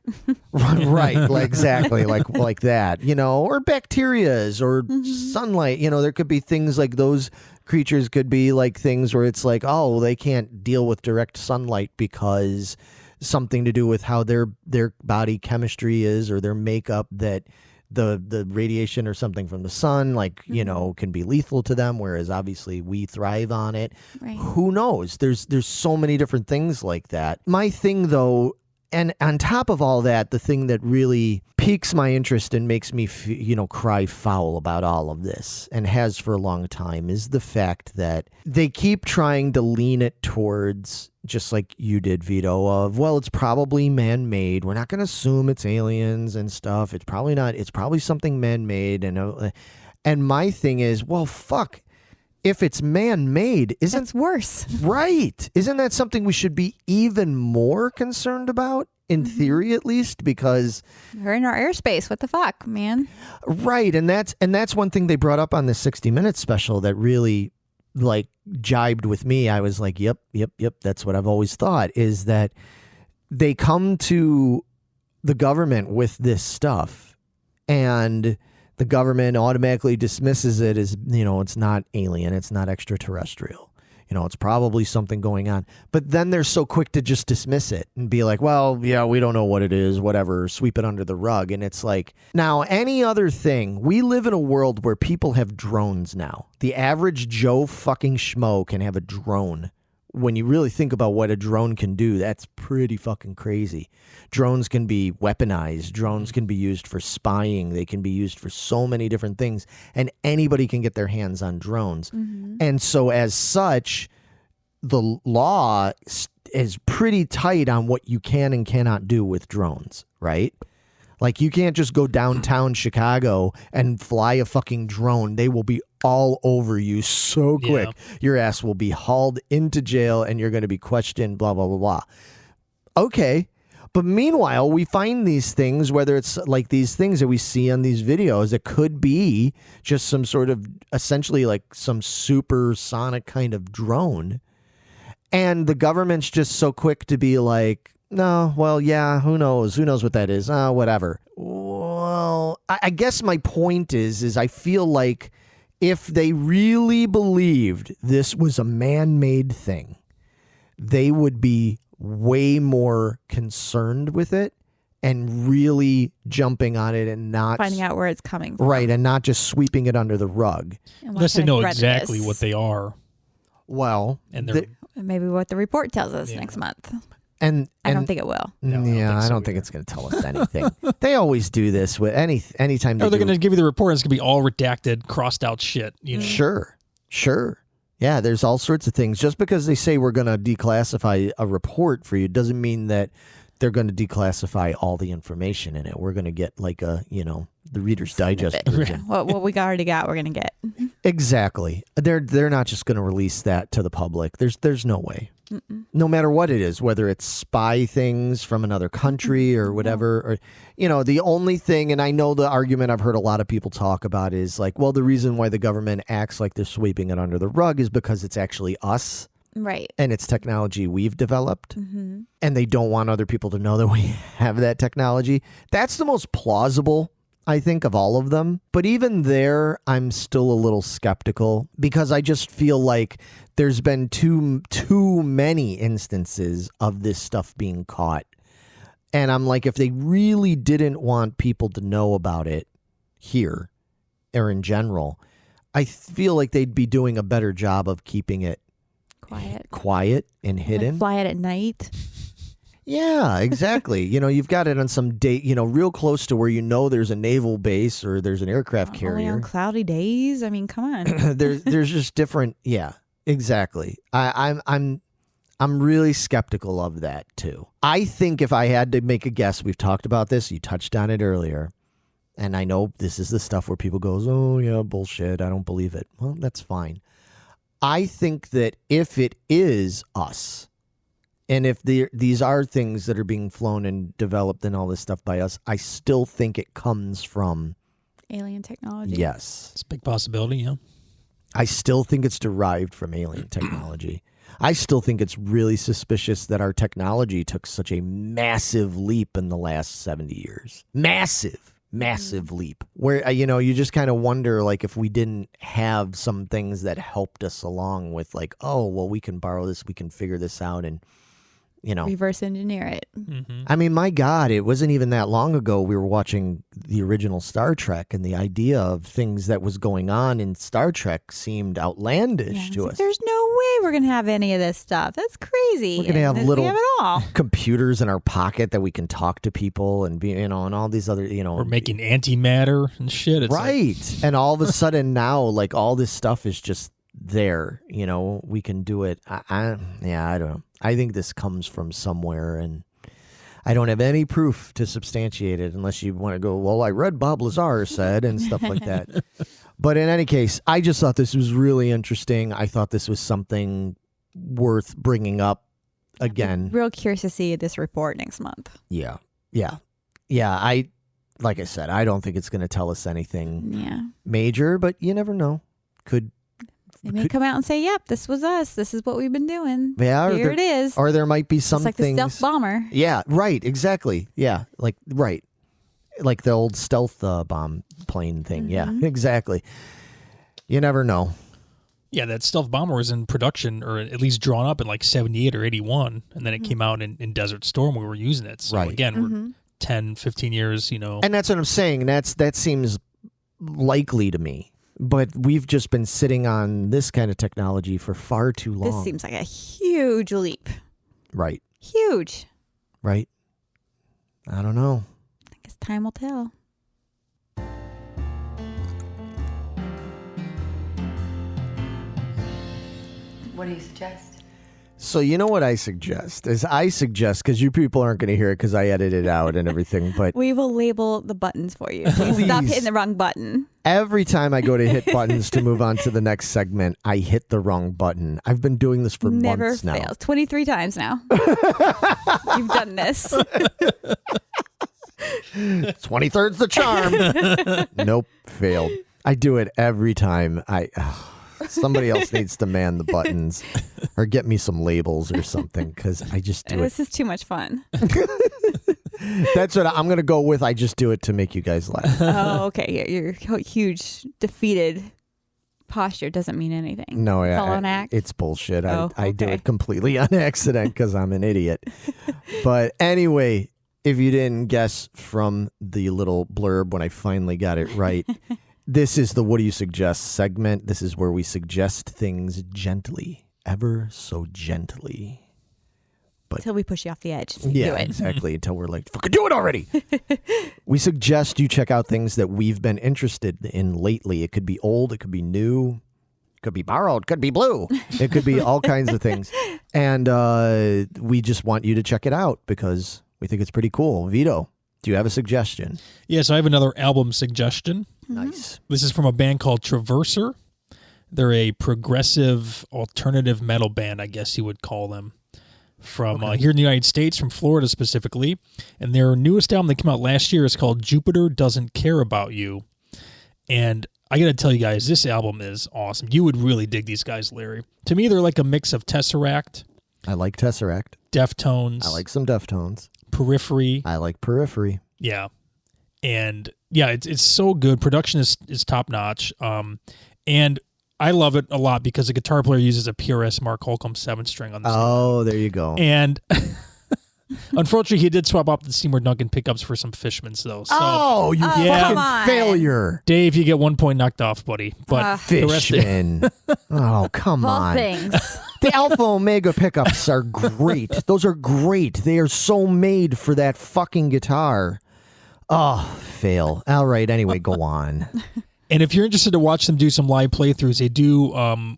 right, like exactly, like that, or bacterias or sunlight. There could be things like those creatures could be like things where it's like, oh, they can't deal with direct sunlight because something to do with how their body chemistry is or their makeup, that the radiation or something from the sun, like, can be lethal to them, whereas obviously we thrive on it. Right. Who knows? There's so many different things like that. My thing, though, And on top of all that, the thing that really piques my interest and makes me, cry foul about all of this, and has for a long time, is the fact that they keep trying to lean it towards, just like you did, Vito, of, well, it's probably man-made. We're not going to assume it's aliens and stuff. It's probably not. It's probably something man-made. And my thing is, well, fuck. If it's man-made, That's worse. Right. Isn't that something we should be even more concerned about, in theory at least? Because we're in our airspace. What the fuck, man? Right. And that's one thing they brought up on the 60 Minutes special that really jibed with me. I was like, yep. That's what I've always thought, is that they come to the government with this stuff, and the government automatically dismisses it as, it's not alien, it's not extraterrestrial. It's probably something going on. But then they're so quick to just dismiss it and be like, well, yeah, we don't know what it is, whatever, sweep it under the rug. And it's like, now, any other thing, we live in a world where people have drones now. The average Joe fucking schmo can have a drone. When you really think about what a drone can do, that's pretty fucking crazy. Drones can be weaponized. Drones can be used for spying. They can be used for so many different things. And anybody can get their hands on drones. Mm-hmm. And so as such, the law is pretty tight on what you can and cannot do with drones, right? Like, you can't just go downtown Chicago and fly a fucking drone. They will be all over you so quick. Yeah. Your ass will be hauled into jail and you're going to be questioned, blah, blah, blah, blah. Okay. But meanwhile, we find these things, whether it's like these things that we see on these videos, it could be just some sort of, essentially like some supersonic kind of drone. And the government's just so quick to be like, no, well, yeah, who knows? Who knows what that is? Whatever. Well, I guess my point is I feel like if they really believed this was a man-made thing, they would be way more concerned with it and really jumping on it and not finding out where it's coming from. Right, and not just sweeping it under the rug. Unless they know exactly what they are. Well, and maybe what the report tells us next month. And I don't think it will. No, I don't think it's going to tell us anything. They always do this with anytime they they're going to give you the report. It's going to be all redacted, crossed out shit. Sure. Yeah, there's all sorts of things. Just because they say we're going to declassify a report for you doesn't mean that they're going to declassify all the information in it. We're going to get like the Reader's Digest version. What we already got, we're going to get. Exactly. They're not just going to release that to the public. There's no way. Mm-mm. No matter what it is, whether it's spy things from another country or whatever, or, the only thing, and I know the argument I've heard a lot of people talk about is like, well, the reason why the government acts like they're sweeping it under the rug is because it's actually us. Right. And it's technology we've developed. Mm-hmm. And they don't want other people to know that we have that technology. That's the most plausible, I think, of all of them. But even there, I'm still a little skeptical because I just feel like there's been too many instances of this stuff being caught. And I'm like, if they really didn't want people to know about it here or in general, I feel like they'd be doing a better job of keeping it quiet and hidden. Like fly it at night. Yeah, exactly. You've got it on some date, real close to where there's a naval base or there's an aircraft carrier. Only on cloudy days. I mean, come on. there's just different. Yeah, exactly. I'm really skeptical of that too. I think if I had to make a guess, we've talked about this. You touched on it earlier, and I know this is the stuff where people goes, "Oh yeah, bullshit. I don't believe it." Well, that's fine. I think that if it is us, and if these are things that are being flown and developed and all this stuff by us, I still think it comes from alien technology. Yes. It's a big possibility, yeah. I still think it's derived from alien technology. I still think it's really suspicious that our technology took such a massive leap in the last 70 years. Massive leap. Where, you just kind of wonder, like, if we didn't have some things that helped us along with, like, oh, well, we can borrow this, we can figure this out, and, reverse engineer it. Mm-hmm. I mean, my God, it wasn't even that long ago we were watching the original Star Trek, and the idea of things that was going on in Star Trek seemed outlandish to us. There's no way we're going to have any of this stuff. That's crazy. We're gonna have We little have it all. computers in our pocket that we can talk to people and be, and all these other, We're making antimatter and shit. It's right. And all of a sudden now, like all this stuff is just there. We can do it. I don't know. I think this comes from somewhere, and I don't have any proof to substantiate it unless you want to go, well, I read Bob Lazar said and stuff like that. But in any case, I just thought this was really interesting. I thought this was something worth bringing up again. Real curious to see this report next month. Yeah. Like I said, I don't think it's going to tell us anything major, but you never know. They may come out and say, yep, this was us. This is what we've been doing. Yeah, Here it is. Or there might be some it's like things. the stealth bomber. Yeah, right, exactly. Yeah, like the old stealth bomb plane thing. Mm-hmm. Yeah, exactly. You never know. Yeah, that stealth bomber was in production, or at least drawn up in like 78 or 81, and then it came out in Desert Storm. We were using it. So again, we're 10, 15 years, And that's what I'm saying. That seems likely to me. But we've just been sitting on this kind of technology for far too long. This seems like a huge leap. Right. Huge. Right. I don't know. I guess time will tell. What do you suggest? So you know what I suggest is because you people aren't going to hear it because I edited it out and everything. But We will label the buttons for you. Please stop hitting the wrong button. every time I go to hit buttons to move on to the next segment, I hit the wrong button. I've been doing this for Never months now. fails. 23 times now. You've done this. 23rd's the charm. Nope, failed. I do it every time. Somebody else needs to man the buttons or get me some labels or something because I just do This is too much fun. That's what I'm going to go with. I just do it to make you guys laugh. Oh, okay. Your huge defeated posture doesn't mean anything. No, it's all an act. It's bullshit. Oh, I do okay. it completely on accident because I'm an idiot. But anyway, if you didn't guess from the little blurb when I finally got it right, this is the What Do You Suggest segment. This is where we suggest things gently, ever so gently. Until we push you off the edge. So Yeah, do it. exactly. Until we're like, fucking do it already. We suggest you check out things that we've been interested in lately. It could be old, it could be new, it could be borrowed, it could be blue. It could be all kinds of things. And we just want you to check it out because we think it's pretty cool. Vito, do you have a suggestion? Yeah, so I have another album suggestion. Nice. This is from a band called Traverser. They're a progressive alternative metal band, I guess you would call them. From here in the United States, from Florida specifically. And their newest album that came out last year is called Jupiter Doesn't Care About You. And I got to tell you guys, this album is awesome. You would really dig these guys, Larry. To me, they're like a mix of Tesseract. I like Tesseract. Deftones. I like some Deftones. Periphery. I like Periphery. Yeah. And yeah, it's so good. Production is top notch. And I love it a lot because the guitar player uses a PRS Mark Holcomb 7-string on this. Oh, there you go. And unfortunately, he did swap out the Seymour Duncan pickups for some Fishmans, though. So, oh, you come fucking on. failure. Dave, you get 1 point knocked off, buddy. But the rest of it, Fishman. Oh, come Of all on. things. The Alpha Omega pickups are great. Those are great. They are so made for that fucking guitar. Oh, fail. All right. Anyway, go on. and if you're interested to watch them do some live playthroughs, they do on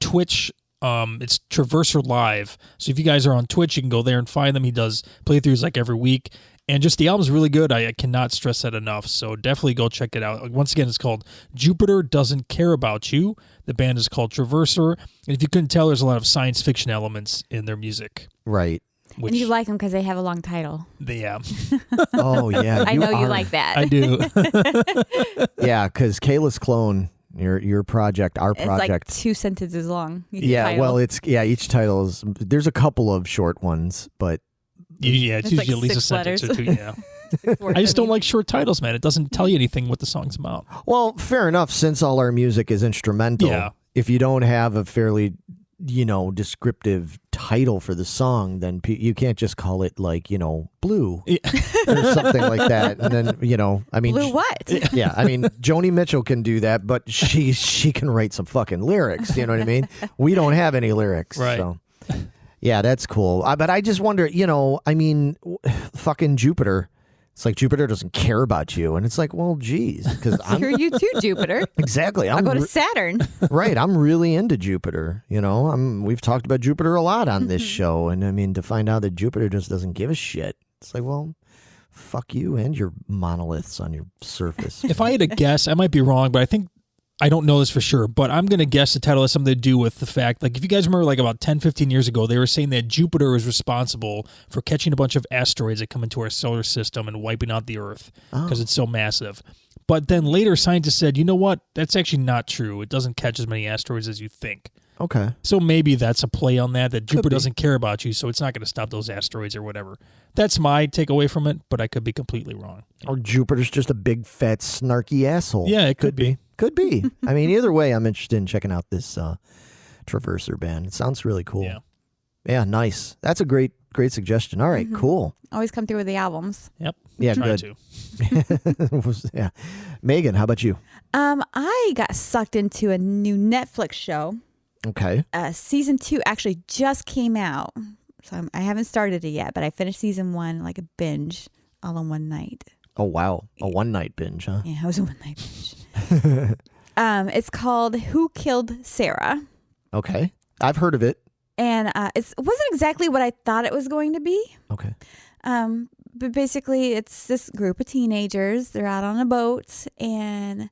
Twitch. It's Traverser Live. So if you guys are on Twitch, you can go there and find them. He does playthroughs like every week. And just the album's really good. I cannot stress that enough. So definitely go check it out. Once again, it's called Jupiter Doesn't Care About You. The band is called Traverser. And if you couldn't tell, there's a lot of science fiction elements in their music. Right. And you like them because they have a long title. Yeah. Oh, yeah. I know you like that. I do. Yeah, because Kayla's Clone, your project, our It's project. like 2 sentences long. Yeah, title. well, each title is, there's a couple of short ones, but Yeah, it's It's like usually at least a 6 sentence or two. Yeah. Word I just don't movie. like short titles, man. It doesn't tell you anything what the song's about. well, fair enough. Since all our music is instrumental, Yeah. if you don't have a fairly, descriptive title for the song, then you can't just call it like, Blue or something like that. And then, I mean, Blue what? Yeah, I mean, Joni Mitchell can do that, but she can write some fucking lyrics. You know what I mean? We don't have any lyrics. Right. So. Yeah, that's cool. But I just wonder, I mean, fucking Jupiter. It's like Jupiter doesn't care about you. And it's like, well, geez. Because Screw you too, Jupiter. Exactly. I'll go to Saturn. Right. I'm really into Jupiter. We've talked about Jupiter a lot on this show. And I mean, to find out that Jupiter just doesn't give a shit. It's like, well, fuck you and your monoliths on your surface. If I had to guess, I might be wrong, but I don't know this for sure, but I'm going to guess the title has something to do with the fact, like if you guys remember like about 10, 15 years ago, they were saying that Jupiter is responsible for catching a bunch of asteroids that come into our solar system and wiping out the Earth because it's so massive. But then later scientists said, you know what? That's actually not true. It doesn't catch as many asteroids as you think. Okay. So maybe that's a play on that Jupiter doesn't care about you, so it's not going to stop those asteroids or whatever. That's my takeaway from it, but I could be completely wrong. Or Jupiter's just a big, fat, snarky asshole. Yeah, it could be. Could be. I mean, either way, I'm interested in checking out this Traverser band. It sounds really cool. Yeah. Yeah, nice. That's a great suggestion. All right, cool. Always come through with the albums. Yep. Yeah, Trying good. to. Yeah. Megan, how about you? I got sucked into a new Netflix show. Okay. Season 2 actually just came out. So I haven't started it yet, but I finished season 1 like a binge all in one night. Oh, wow. A one-night binge, huh? Yeah, it was a one-night binge. It's called Who Killed Sarah? Okay. I've heard of it. And it wasn't exactly what I thought it was going to be. Okay. But basically, it's this group of teenagers. They're out on a boat, and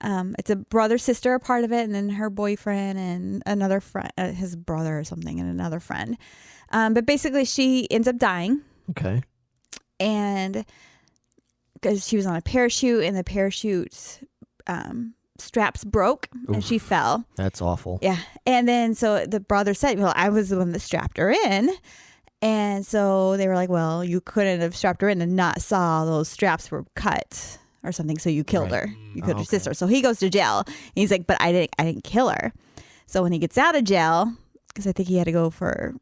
it's a brother-sister a part of it, and then her boyfriend and another friend, his brother or something, and another friend. But basically, she ends up dying. Okay. And because she was on a parachute, and the parachute straps broke, and she fell. That's awful. Yeah. And then so the brother said, well, I was the one that strapped her in. And so they were like, well, you couldn't have strapped her in and not saw those straps were cut or something. So you killed her. You killed your sister. So he goes to jail. And he's like, but I didn't kill her. So when he gets out of jail, because I think he had to go for,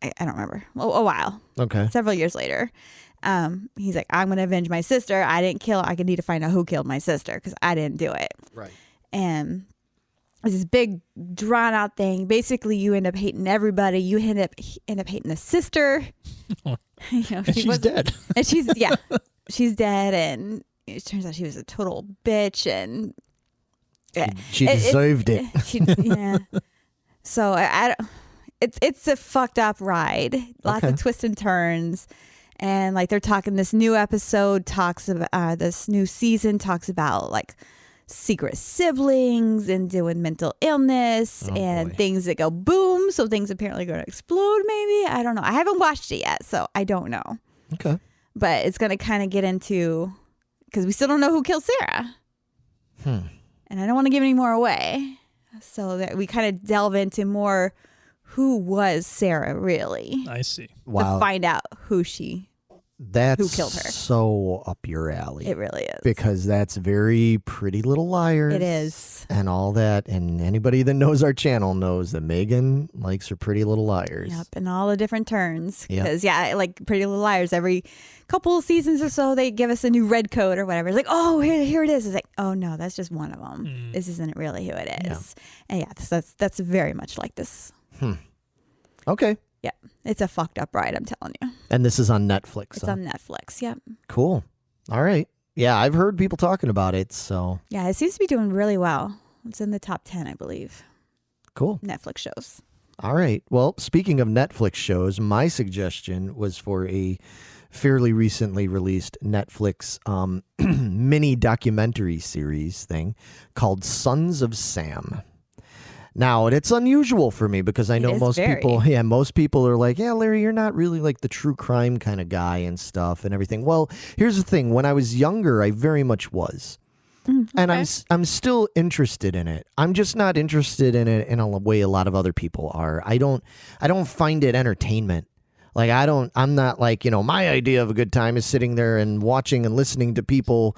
I don't remember, a while. Okay. Several years later. He's like, I'm going to avenge my sister. I didn't kill her. I need to find out who killed my sister because I didn't do it. Right. And it's this big drawn out thing. Basically, you end up hating everybody. You end up hating the sister. She's dead. And she's dead. And it turns out she was a total bitch. And she deserved it. Yeah. So I don't. It's a fucked up ride. Lots of twists and turns. And like they're talking, this new episode talks about, this new season talks about like secret siblings and doing mental illness and things that go boom. So things apparently going to explode maybe. I don't know. I haven't watched it yet, so I don't know. Okay. But it's going to kind of get into, because we still don't know who killed Sarah. And I don't want to give any more away. So that we kind of delve into more, who was Sarah really? I see. Wow. To find out who killed her. So up your alley. It really is. Because that's very Pretty Little Liars. It is. And all that. And anybody that knows our channel knows that Megan likes her Pretty Little Liars. Yep. And all the different turns. Yep. Because, like Pretty Little Liars, every couple of seasons or so, they give us a new red coat or whatever. It's like, oh, here it is. It's like, oh, no, that's just one of them. This isn't really who it is. Yeah. And that's very much like this. Okay. Yeah. It's a fucked up ride, I'm telling you. And this is on Netflix. It's on Netflix. Yep. Cool. All right. Yeah, I've heard people talking about it, so. Yeah, it seems to be doing really well. It's in the top 10, I believe. Cool. Netflix shows. All right. Well, speaking of Netflix shows, my suggestion was for a fairly recently released Netflix mini documentary series thing called Sons of Sam. Now, it's unusual for me because I know most people are like, yeah, Larry, you're not really like the true crime kind of guy and stuff and everything. Well, here's the thing. When I was younger, I very much was. And I'm still interested in it. I'm just not interested in it in a way a lot of other people are. I don't find it entertainment. Like, I'm not like, my idea of a good time is sitting there and watching and listening to people,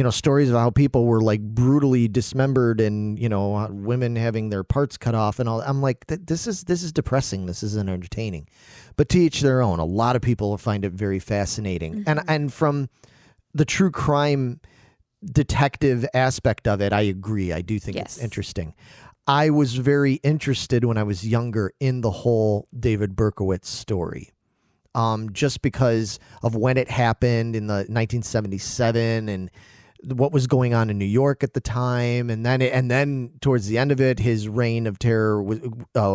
stories of how people were like brutally dismembered and, women having their parts cut off and all. I'm like, this is depressing. This isn't entertaining. But to each their own. A lot of people find it very fascinating. And from the true crime detective aspect of it, I agree. I do think it's interesting. I was very interested when I was younger in the whole David Berkowitz story. Just because of when it happened in the 1977 and what was going on in New York at the time. And then towards the end of it, his reign of terror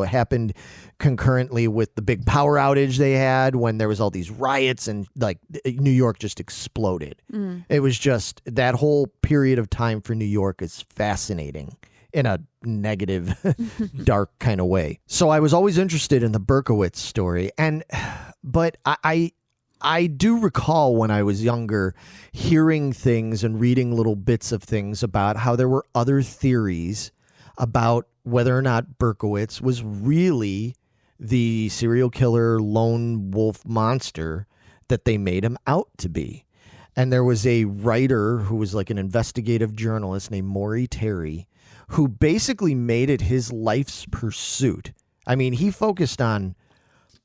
happened concurrently with the big power outage they had when there was all these riots and like New York just exploded. It was just that whole period of time for New York is fascinating in a negative, dark kind of way. So I was always interested in the Berkowitz story. But I do recall when I was younger hearing things and reading little bits of things about how there were other theories about whether or not Berkowitz was really the serial killer lone wolf monster that they made him out to be. And there was a writer who was like an investigative journalist named Maury Terry who basically made it his life's pursuit. I mean, he focused on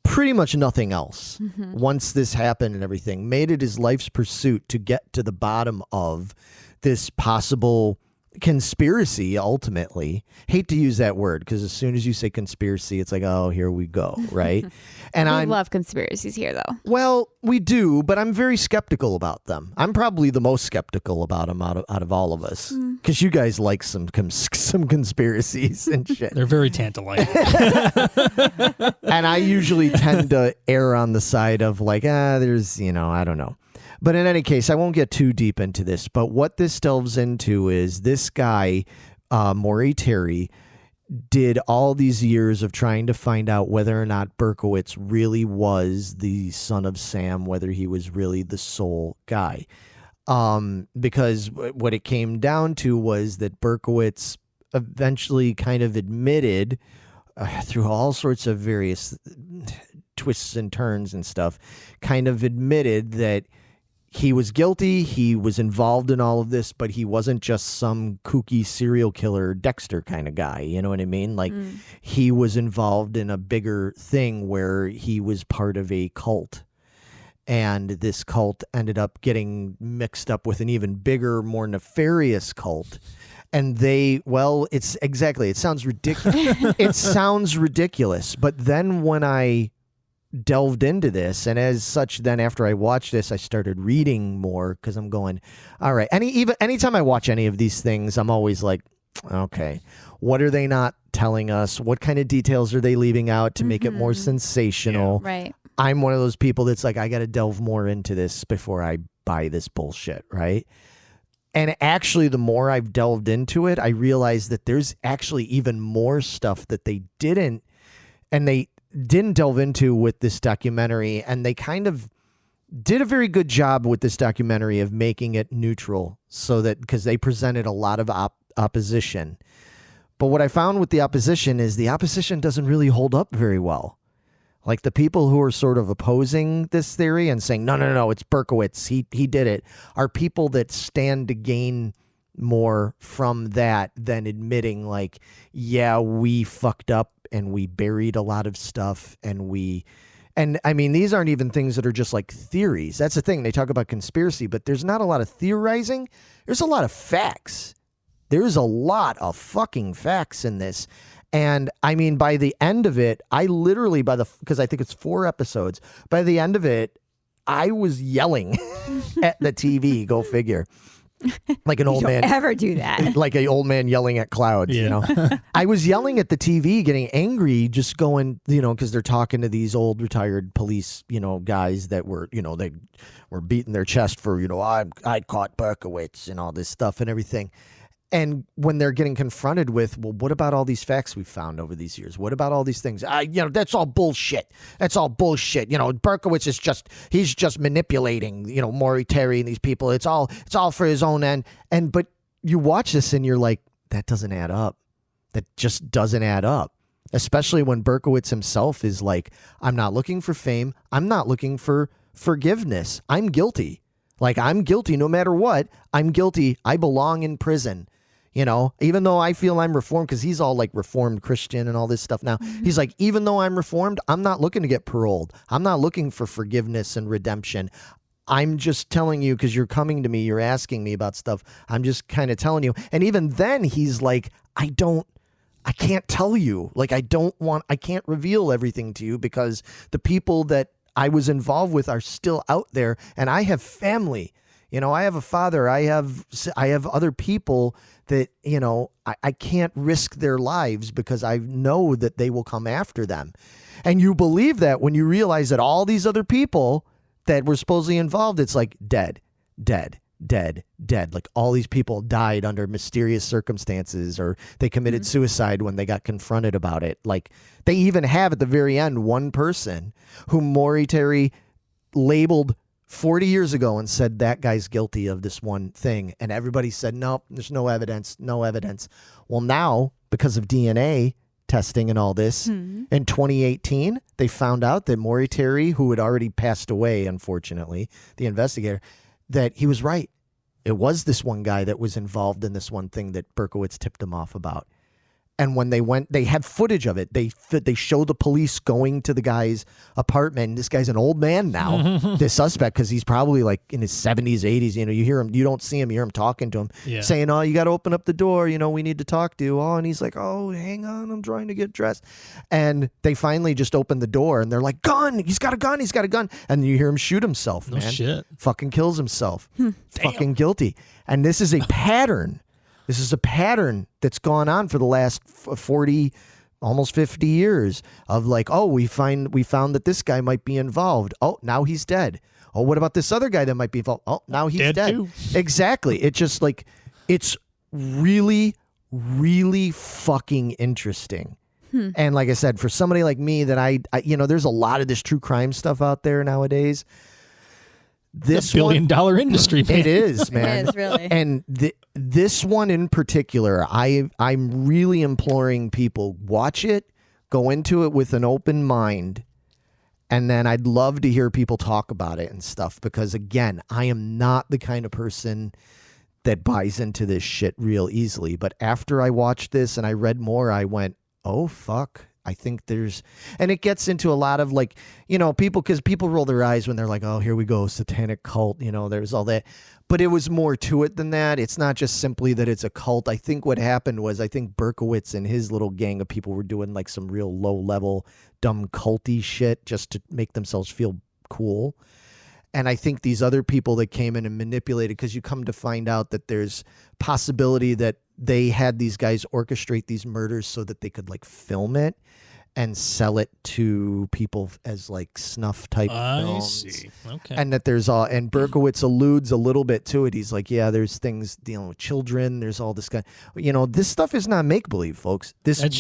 pretty much nothing else once this happened and everything, made it his life's pursuit to get to the bottom of this possible conspiracy ultimately. Hate to use that word because as soon as you say conspiracy, it's like, oh, here we go, right? And I love conspiracies here, though. Well, we do, but I'm very skeptical about them. I'm probably the most skeptical about them out of all of us because you guys like some conspiracies and shit. They're very tantalizing. And I usually tend to err on the side of like, there's, I don't know. But in any case, I won't get too deep into this. But what this delves into is this guy, Maury Terry, did all these years of trying to find out whether or not Berkowitz really was the son of Sam, whether he was really the sole guy. Because what it came down to was that Berkowitz eventually kind of admitted through all sorts of various twists and turns and stuff, kind of admitted that he was guilty, he was involved in all of this, but he wasn't just some kooky serial killer Dexter kind of guy, you know what I mean? Like, he was involved in a bigger thing where he was part of a cult. And this cult ended up getting mixed up with an even bigger, more nefarious cult. And it sounds ridiculous. It sounds ridiculous. But then when I delved into this, and as such, then after I watched this, I started reading more because I'm going, all right. Anytime I watch any of these things, I'm always like, okay, what are they not telling us? What kind of details are they leaving out to make it more sensational? Yeah. Right. I'm one of those people that's like, I got to delve more into this before I buy this bullshit, right? And actually, the more I've delved into it, I realized that there's actually even more stuff that they didn't delve into with this documentary, and they kind of did a very good job with this documentary of making it neutral, so that because they presented a lot of opposition. But what I found with the opposition is the opposition doesn't really hold up very well. Like the people who are sort of opposing this theory and saying, no, it's Berkowitz, he did it, are people that stand to gain more from that than admitting like, yeah, we fucked up and we buried a lot of stuff and I mean, these aren't even things that are just like theories. That's the thing. They talk about conspiracy, but there's not a lot of theorizing. There's a lot of facts. There's a lot of fucking facts in this. And I mean, by the end of it, I literally, because I think it's 4 episodes, by the end of it, I was yelling at the TV, go figure. Like an old man. Don't ever do that. Like an old man yelling at clouds, you know. I was yelling at the TV, getting angry, just going, because they're talking to these old retired police, guys that were, they were beating their chest for, I caught Berkowitz and all this stuff and everything. And when they're getting confronted with, well, what about all these facts we've found over these years? What about all these things? That's all bullshit. That's all bullshit. Berkowitz he's just manipulating, Maury Terry and these people. It's all for his own end. But you watch this and you're like, that doesn't add up. That just doesn't add up. Especially when Berkowitz himself is like, I'm not looking for fame. I'm not looking for forgiveness. I'm guilty. Like, I'm guilty no matter what. I'm guilty. I belong in prison. You know, even though I feel I'm reformed, because he's all like reformed Christian and all this stuff now. He's like, even though I'm reformed, I'm not looking to get paroled. I'm not looking for forgiveness and redemption. I'm just telling you because you're coming to me. You're asking me about stuff. I'm just kind of telling you. And even then he's like, I can't tell you. Like, I can't reveal everything to you because the people that I was involved with are still out there, and I have family. You know, I have a father. I have other people that, you know, I can't risk their lives because I know that they will come after them. And you believe that when you realize that all these other people that were supposedly involved, it's like dead. Like all these people died under mysterious circumstances, or they committed suicide when they got confronted about it. Like, they even have at the very end one person whom Maury labeled 40 years ago and said that guy's guilty of this one thing. And everybody said, nope, there's no evidence. Well, now, because of DNA testing and all this, in 2018, they found out that Maury Terry, who had already passed away, unfortunately, the investigator, that he was right. It was this one guy that was involved in this one thing that Berkowitz tipped him off about. And when they went, they had footage of it. They show the police going to the guy's apartment. This guy's an old man now, the suspect, because he's probably like in his 70s, 80s. You know, you hear him, you don't see him, you hear him talking to him, saying, oh, you got to open up the door. You know, we need to talk to you. Oh, and he's like, oh, hang on, I'm trying to get dressed. And they finally just open the door and they're like, gun, he's got a gun. And you hear him shoot himself, man. Shit. Fucking kills himself. Fucking guilty. And this is a pattern. This is a pattern that's gone on for the last 40, almost 50 years of like, oh, we found that this guy might be involved. Oh, now he's dead. Oh, what about this other guy that might be involved? Oh, now he's dead. Too. Exactly. It's just like, it's really, really fucking interesting. And like I said, for somebody like me that I you know, there's a lot of this true crime stuff out there nowadays. This $1 billion industry, man. It is, man. It is, really. And this one in particular, I'm really imploring people, watch it, go into it with an open mind, and then I'd love to hear people talk about it and stuff, because again, I am not the kind of person that buys into this shit real easily. But after I watched this and I read more, I went, oh, fuck. I think and it gets into a lot of like, you know, because people roll their eyes when they're like, oh, here we go, satanic cult, you know, there's all that. But it was more to it than that. It's not just simply that it's a cult. I think what happened was, I think Berkowitz and his little gang of people were doing like some real low level, dumb culty shit just to make themselves feel cool. And I think these other people that came in and manipulated, because you come to find out that there's possibility that they had these guys orchestrate these murders so that they could like film it and sell it to people as like snuff type films. I see. Okay. And that and Berkowitz alludes a little bit to it. He's like, yeah, there's things dealing with children. There's all this kind. You know, this stuff is not make believe, folks. This is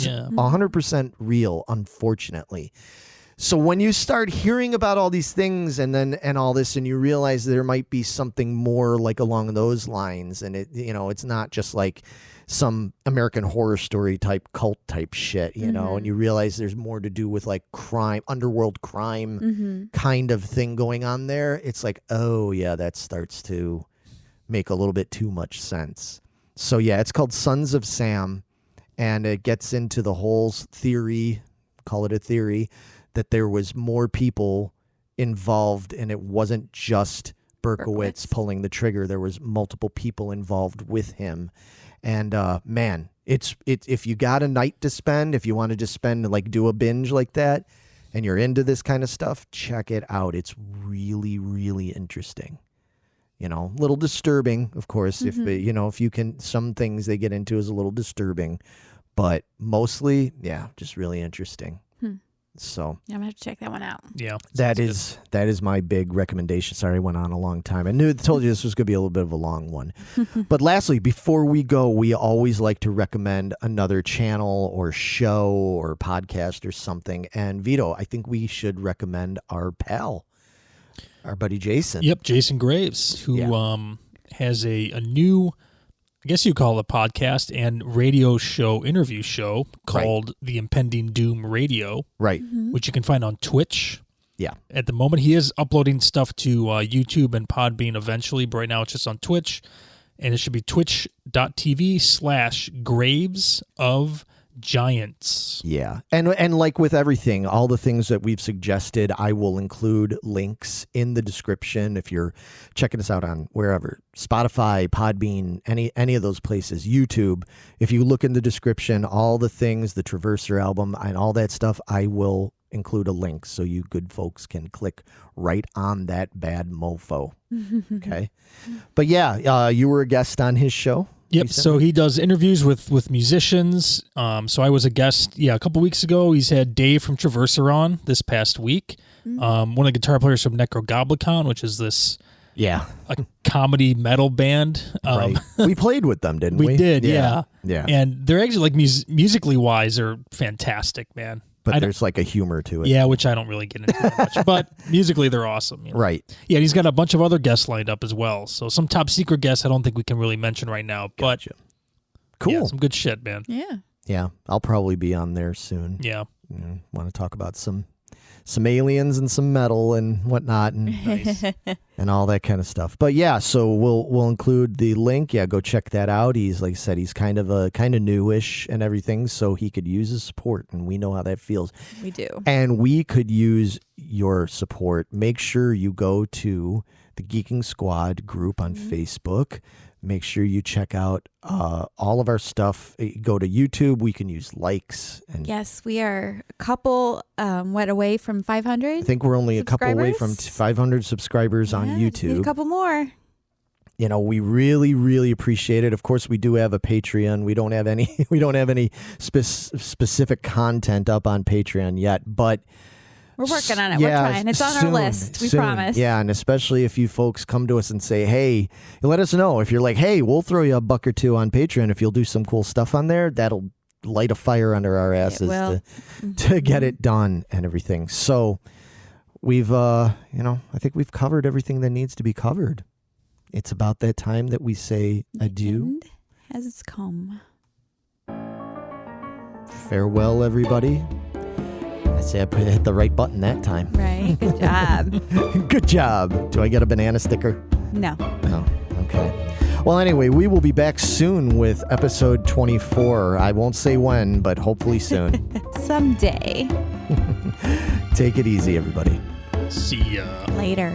100% real, unfortunately. So when you start hearing about all these things and all this, and you realize there might be something more like along those lines, and it's not just like some American Horror Story type cult type shit, you know, and you realize there's more to do with like crime, underworld crime kind of thing going on there. It's like, oh yeah, that starts to make a little bit too much sense. So yeah, it's called Sons of Sam, and it gets into the whole theory, call it a theory, that there was more people involved, and it wasn't just Berkowitz pulling the trigger. There was multiple people involved with him. And man, it's if you got a night to spend, if you want to just spend, like, do a binge like that, and you're into this kind of stuff, check it out. It's really, really interesting. You know, a little disturbing, of course. If you can, some things they get into is a little disturbing, but mostly, yeah, just really interesting. So I'm gonna have to check that one out. Yeah, that is my big recommendation. Sorry, I went on a long time. I told you this was gonna be a little bit of a long one. But lastly, before we go, we always like to recommend another channel or show or podcast or something. And Vito, I think we should recommend our pal, our buddy Jason. Yep, Jason Graves, who has a new I guess you call it a podcast and radio show, interview show called The Impending Doom Radio. Right. Which you can find on Twitch. Yeah. At the moment, he is uploading stuff to YouTube and Podbean eventually, but right now it's just on Twitch. And it should be twitch.tv/Graves of Giants. Yeah. And like with everything, all the things that we've suggested, I will include links in the description if you're checking us out on wherever, Spotify, Podbean, any of those places, YouTube. If you look in the description, all the things, the Traverser album and all that stuff, I will include a link so you good folks can click right on that bad mofo. Okay. But yeah, you were a guest on his show. Yep. So he does interviews with musicians. So I was a guest, a couple weeks ago. He's had Dave from Traverser on this past week. One of the guitar players from Necrogoblicon, which is this a comedy metal band. Right. We played with them, didn't we? We did, Yeah. And they're actually like musically wise are fantastic, man. But there's like a humor to it. Yeah, which I don't really get into that much. But musically, they're awesome. You know? Right. Yeah, and he's got a bunch of other guests lined up as well. So some top secret guests I don't think we can really mention right now. But cool. Yeah, some good shit, man. Yeah. Yeah, I'll probably be on there soon. Yeah. Want to talk about some aliens and some metal and whatnot and and all that kind of stuff. But yeah, so we'll include the link. Yeah, go check that out. He's, like I said, he's kind of newish and everything, so he could use his support, and we know how that feels. We do. And we could use your support. Make sure you go to the Geeking Squad group on Facebook. Make sure you check out all of our stuff. Go to YouTube. We can use likes. And yes, we are a couple away from 500. I think we're only a couple away from 500 subscribers on YouTube. Need a couple more. You know, we really, really appreciate it. Of course, we do have a Patreon. We don't have any specific content up on Patreon yet, but we're working on it. We're trying. It's on our list. We promise. Yeah, and especially if you folks come to us and say, hey, let us know. If you're like, hey, we'll throw you $1 or $2 on Patreon if you'll do some cool stuff on there, that'll light a fire under our asses to get it done and everything. So we've, I think we've covered everything that needs to be covered. It's about that time that we say adieu. Has come. Farewell, everybody. I say I hit the right button that time. Right. Good job. Good job. Do I get a banana sticker? No. No. Okay. Well, anyway, we will be back soon with episode 24. I won't say when, but hopefully soon. Someday. Take it easy, everybody. See ya. Later.